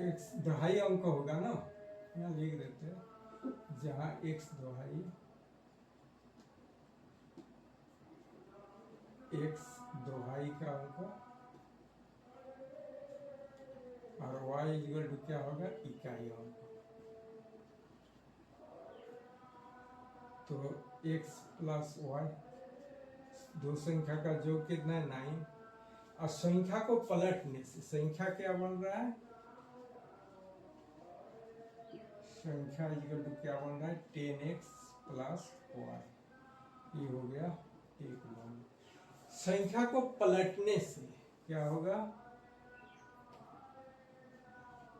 एक्स, दहाई अंक होगा ना, यहाँ लिख देते हैं, जहां एक्स दहाई, एक्स दहाई का अंक और y इक्वल टू क्या होगा इकाई अंक। तो x प्लस वाई, दो संख्या का योग कितना है 9, और संख्या को पलटने से संख्या क्या बन रहा है, संख्या इक्वल टू क्या बन रहा है 10x प्लस वाई, ये हो गया एक मान। संख्या को पलटने से क्या होगा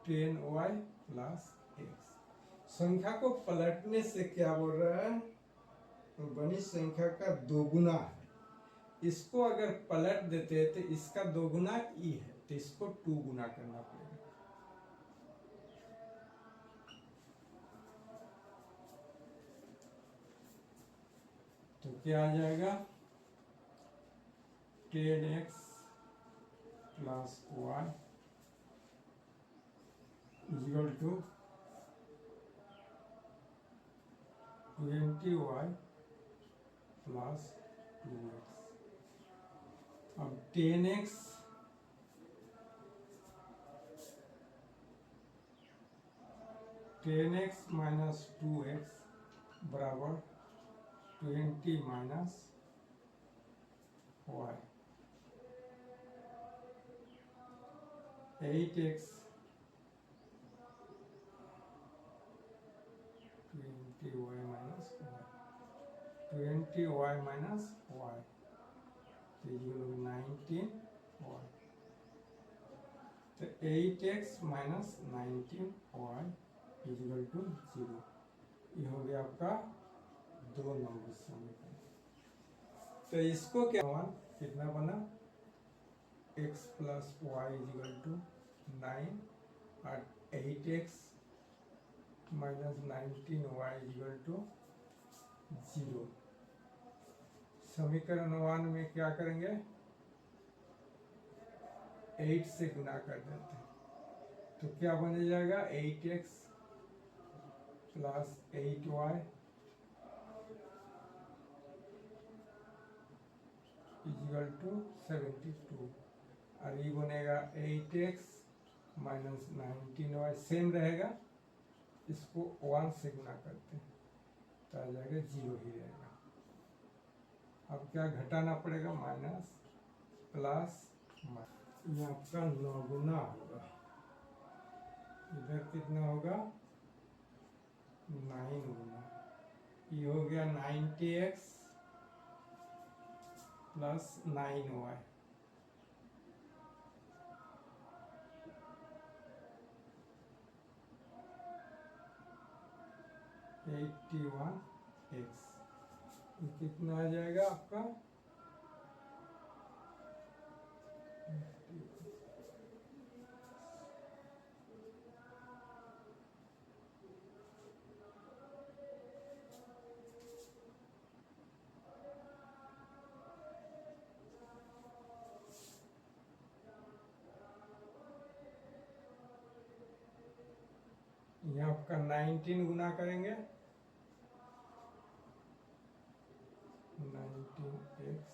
10y प्लस x। संख्या को पलटने से क्या बोल रहा है, तो बनी संख्या का 2 गुना है। इसको अगर पलट देते हैं तो इसका 2 गुना ई है, तो इसको 2 गुना करना पड़ेगा। तो क्या आ जाएगा 10x plus y equal to 20y plus 2x। अब 10x माइनस 2x बराबर 20 minus y, 8x 20y minus y, 20y minus y, तो ये 19y, तो 8x minus 19y equal to 0। ये हो गया आपका 2 नंबर समीकरण। तो इसको क्या कितना बना x plus y equal to 9 और 8x minus 19y equal to 0। समीकरण 1 में क्या करेंगे 8 से गुना कर देते हैं, तो क्या बन जाएगा 8x plus 8y equal to 72, और ये बनेगा 8x माइनस 19y, सेम रहेगा, इसको 1 से गुना करते हैं तो आ जाएगा 0 ही रहेगा। अब क्या घटाना पड़ेगा माइनस प्लस, ये आपका 9 गुना होगा, इधर कितना होगा 9 गुना, ये हो गया 90x प्लस 9y, (81x), ये कितना आ जाएगा आपका ये आपका 19 गुना करेंगे 19x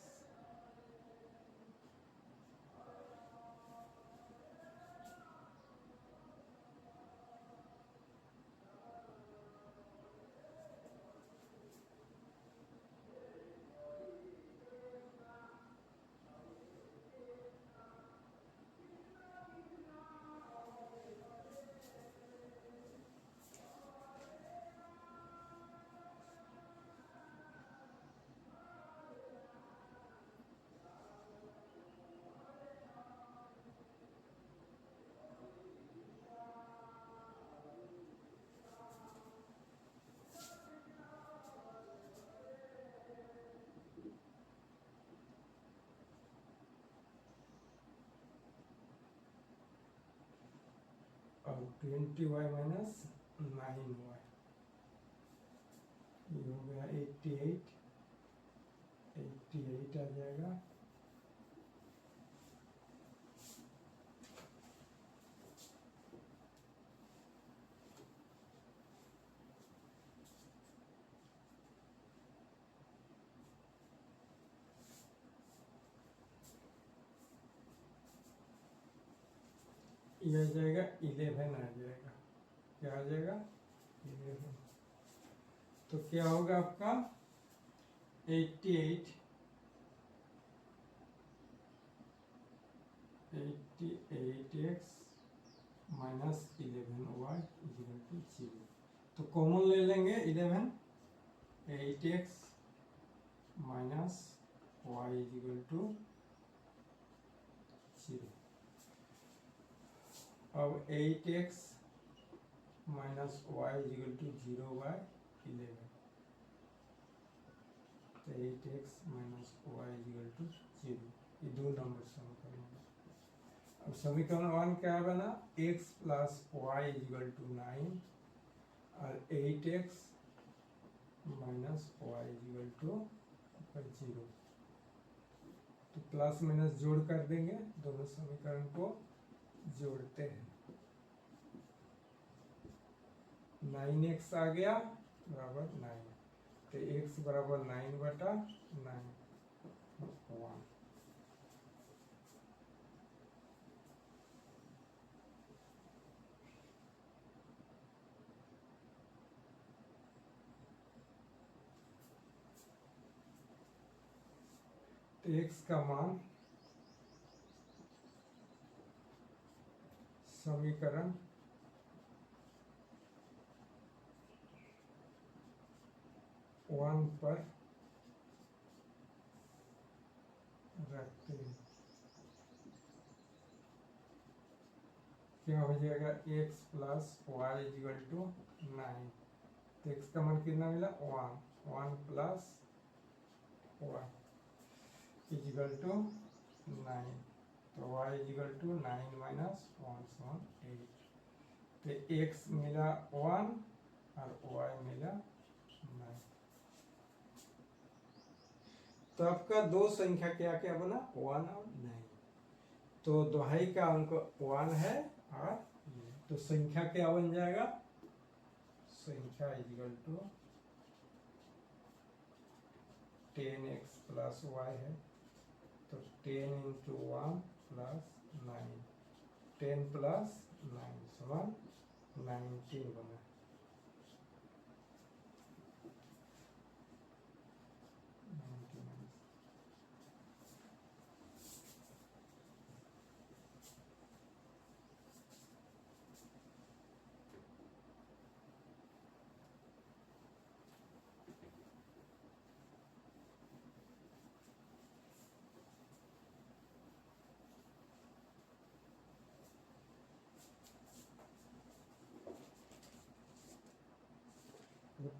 20y माइनस 9y, ये हो गया 88 आ जाएगा। ये आ जाएगा 11 आ जाएगा, क्या आ जाएगा 11। तो क्या होगा आपका 88 88x minus 11y equal to 0। तो कॉमन ले लेंगे 11, 8x minus y equal to 0। अब 8x minus y equal to 0/11, तो 8x minus y equal to 0, ये 2 नंबर समीकरण। अब समीकरण 1 क्या बना, x plus y equal to 9 और 8x minus y equal to 0। तो प्लस माइनस जोड़ कर देंगे, दोनों समीकरण को जोड़ते हैं। 9x आ गया बराबर 9, तो x बराबर 9/9 1। तो x का मान समीकरण 1 पर रखते हैं, क्या हो जाएगा x plus y equal to 9। तो x का मान कितना मिला 1 प्लस y इक्वल टू 9, तो y इक्वल टू 9 माइनस 1 8। तो x मिला 1 और y मिला 9। तो आपका दो संख्या क्या क्या बना 1 और 9। तो दोहाई का अंक 1 है और तो संख्या क्या बन जाएगा, संख्या equal to 10x plus y है, तो 10 इंटू 1 प्लस 9, 10 प्लस 9 समान 19 बना।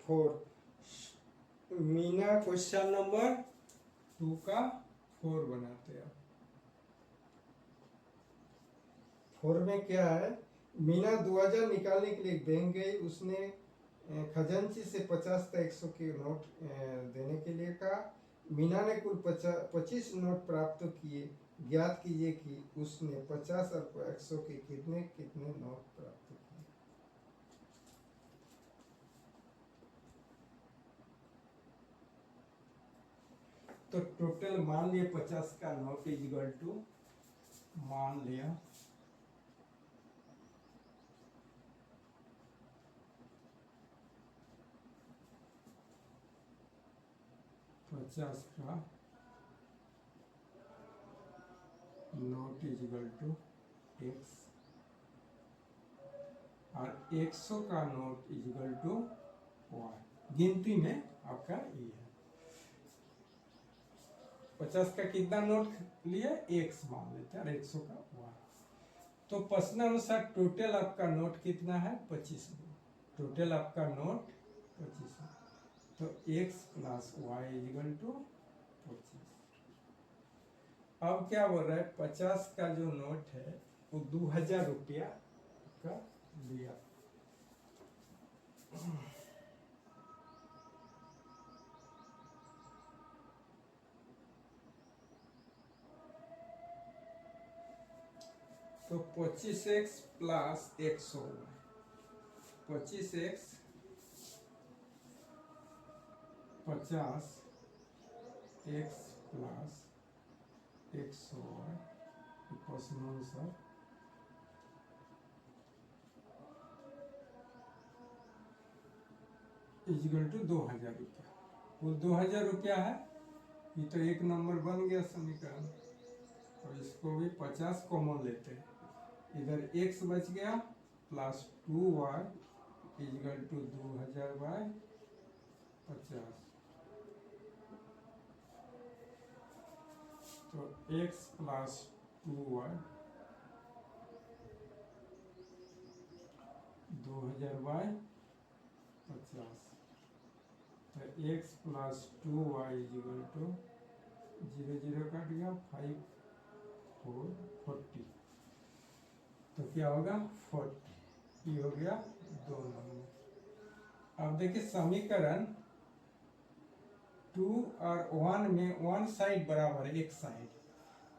फोर मीना क्वेश्चन नंबर 2 का 4 बनाते हैं। 4 में क्या है, मीना 2000 निकालने के लिए बैंक गई, उसने खजांची से 50 का 100 के नोट देने के लिए कहा। मीना ने कुल 25 नोट प्राप्त किए, ज्ञात कीजिए कि उसने 50 और 100 के कितने कितने नोट प्राप्त किए। तो टोटल मान लिया 50 का नोट इक्वल टू, मान लिया 50 का नोट इक्वल टू x और 100 का नोट इक्वल टू y। गिनती में आपका ये है 50 का कितना नोट लिए x मान लेते हैं और 100 का y। तो प्रश्न अनुसार टोटल आपका नोट कितना है 25। टोटल आपका नोट 25, तो x plus y equal to 25। अब क्या बोल रहा है 50 का जो नोट है वो 2000 रुपया का लिया। तो 25x plus 100, 25x 50 x plus 100 equals answer equal to 2000 रुपया। कुल 2000 रुपया है। ये तो एक नंबर बन गया समीकरण। और इसको भी 50 कॉमन लेते हैं, इधर x बच गया plus 2y equal to 2000 bye 50। तो x प्लस 2y 2000 बाय 50। तो x plus 2y equal to 0 0 कट गया 5 4 40। तो क्या होगा 40। ये हो गया 2 नंबर। अब देखिए समीकरण 2 और 1 में 1 साइड बराबर है, एक साइड।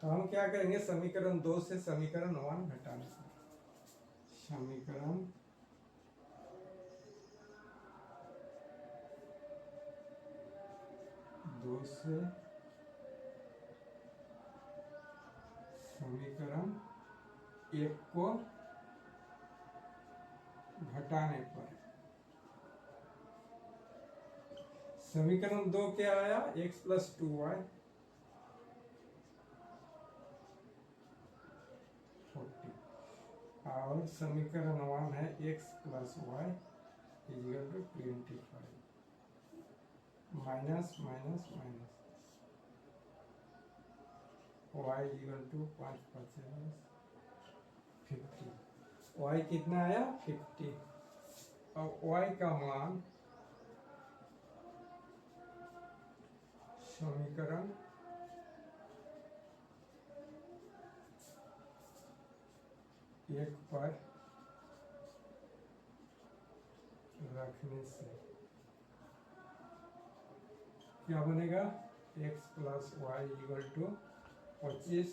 तो हम क्या करेंगे, समीकरण 2 से समीकरण 1 घटाने से समीकरण 2 से समीकरण 1 को घटाने पर समीकरण 2 क्या आया, x प्लस 2y 40 और समीकरण 1 है x plus y equal to 25 minus minus minus y equal to 5 5 50। y कितना आया 50। अब y का मान समीकरण 1 पर रखने से क्या बनेगा, x plus y equal to 25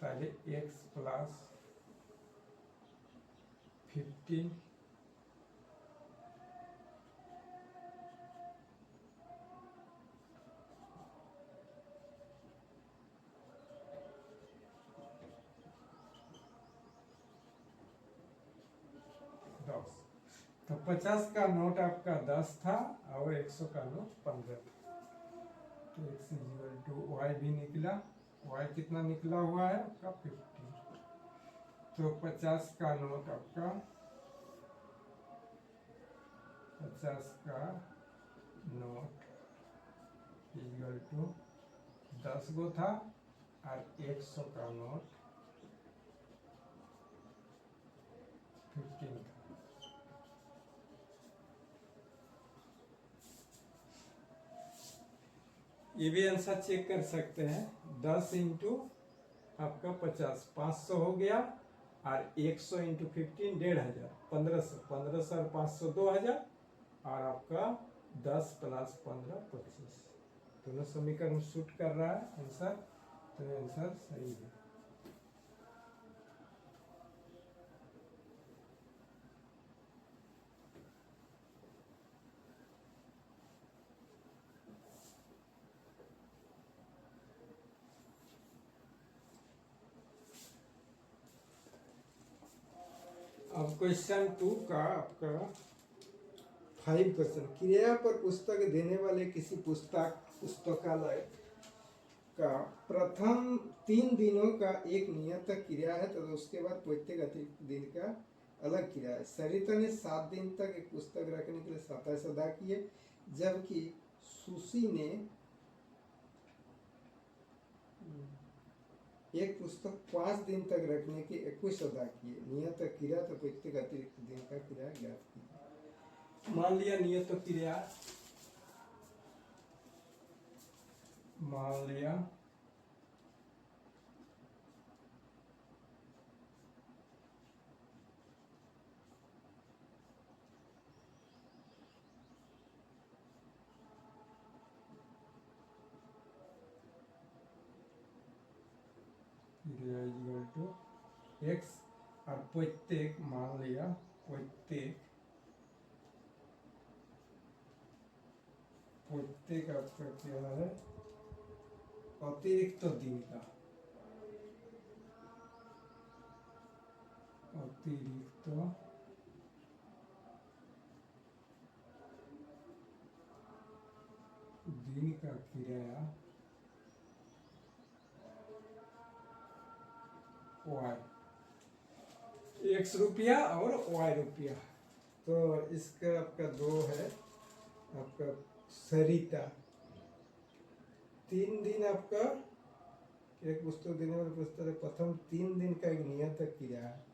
पहले x प्लस 15 10। तो 50 का नोट आपका 10 था और 100 का नोट 15 था। तो x इक्वल टू वाई भी निकला। y कितना निकला हुआ है आपका 50। तो 50 का नोट आपका 50 का नोट इक्वल टू 10 गो था और 100 का नोट 15 था। ये भी आंसर चेक कर सकते हैं। 10 इंटू आपका 50 500 हो गया और 100 इंटू 15 1500 1500 और 500 2000 और आपका 10 प्लस 15 25। दोनों समीकरण शूट कर रहा है आंसर। तो आंसर सही है। अब क्वेश्चन 2 का आपका 5 क्वेश्चन, क्रिया पर पुस्तक देने वाले किसी पुस्तकालय का प्रथम 3 दिनों का एक नियत क्रिया है, तो उसके बाद प्रत्येक अतिरिक्त दिन का अलग क्रिया है। सरिता ने 7 दिन तक एक पुस्तक रखने के लिए 27 अदा किए, जबकि सुशी ने एक पुस्तक 5 दिन तक रखने के 21 अदा किए। नियत क्रिया तो प्रत्येक अतिरिक्त दिन का क्रिया ज्ञात कीजिए। मान लिया नियत क्रिया, मान लिया टू एक्स, और प्रत्येक मान लिया प्रत्येक आपका क्या है, अतिरिक्त दिन का, अतिरिक्त दिन का किराया वाई, एक्स रुपया और वाई रुपया। तो इसका आपका दो है आपका सरिता, 3 दिन आपका एक पुस्तक देने वाले पुस्तक है, प्रथम 3 दिन का एक नियत किराया है।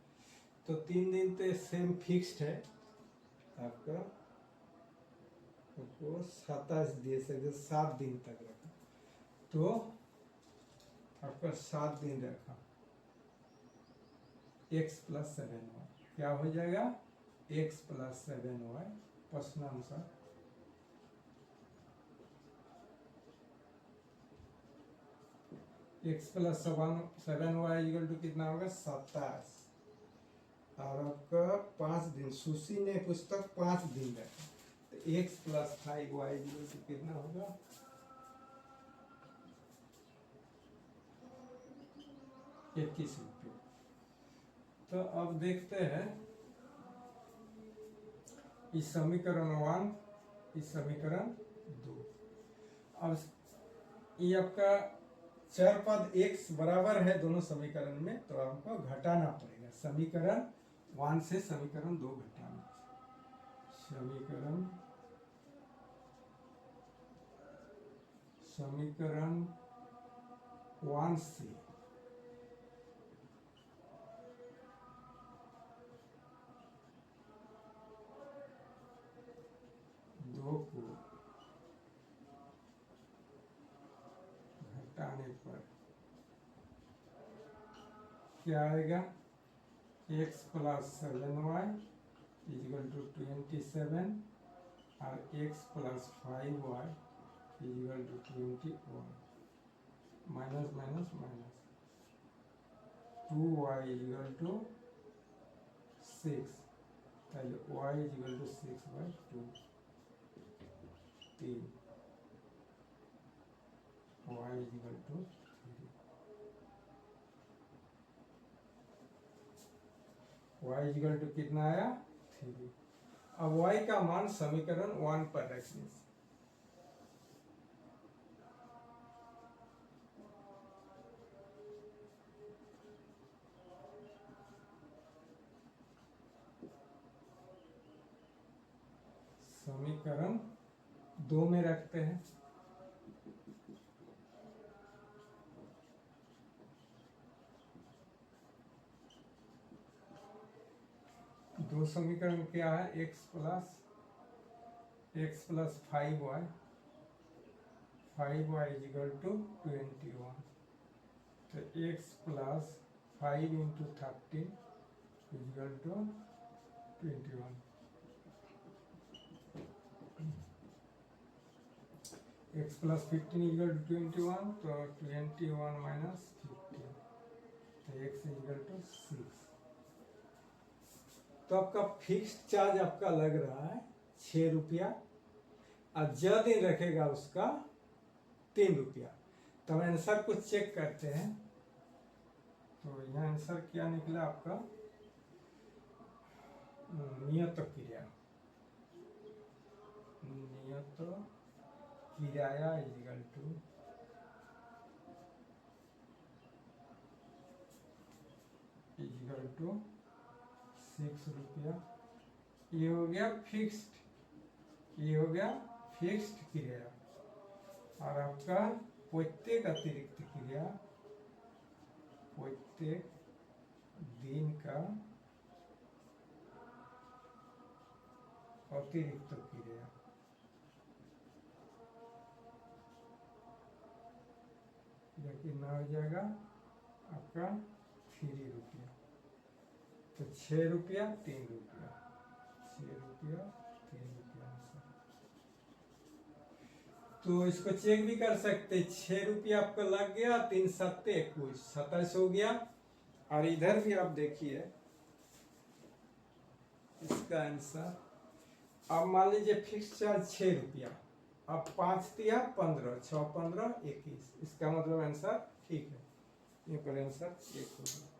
तो 3 दिन तो सेम फिक्स्ड है आपका, आपको 27 दे सकते, 7 दिन तक रखा, तो आपका 7 दिन रखा, x + 7y क्या हो जाएगा, x + 7y प्रश्नानुसार। x + 7y इक्वल टू कितना होगा, 27, और आपका 5 दिन, सुशी ने पुस्तक 5 दिन रखा, तो x + 5y इक्वल टू कितना होगा, 21 रुपये। तो अब देखते हैं इस समीकरण 1, इस समीकरण 2। अब ये आपका चर पद x बराबर है दोनों समीकरण में, तो हमको घटाना पड़ेगा, समीकरण 1 से समीकरण 2 घटाना, समीकरण 1 से दो को घटाने पर क्या आएगा, x + 7y इक्वल टू 27, और x + 5y equal to 21, minus minus minus, 2y equal to 6, पहले y equal to 6/2, 3, y equal to 3, y equal to कितना आया, 3। अब y का मान समीकरण 1 पर रखिए, समीकरण 2 में रखते हैं, दो समीकरण क्या है, x + 5y, 5y equal to 21, तो x + 5 × 13 equal to 21, x + 15 equal to 21, तो 21 - 15, तो x इक्वल टू 6। तो आपका फिक्स्ड चार्ज आपका लग रहा है 6 रुपया, और ज दिन रखेगा उसका 3 रुपया। तो हम आंसर को चेक करते हैं, तो यह आंसर क्या निकला आपका, नियत किराया, नियत किराया इक्वल टू 6 रुपया। ये हो गया फिक्स्ड, ये हो गया फिक्स्ड क्रिया, और आपका प्रत्येक अतिरिक्त क्रिया, प्रत्येक दिन का अतिरिक्त क्रिया, यह कितना हो जाएगा आपका 3 रुपया। तो 6 रुपया 3 रुपया, 6 रुपया 3 रुपया। तो इसको चेक भी कर सकते, 6 रुपया आपका लग गया, 3 × 7 = 21, 27 हो गया, और इधर भी आप देखिए इसका आंसर, अब मान लीजिए फिक्स चार्ज 6 रुपया, अब 5 दिया 15, 6 15 21, इसका मतलब आंसर ठीक है, ये पर आंसर 1 होगा।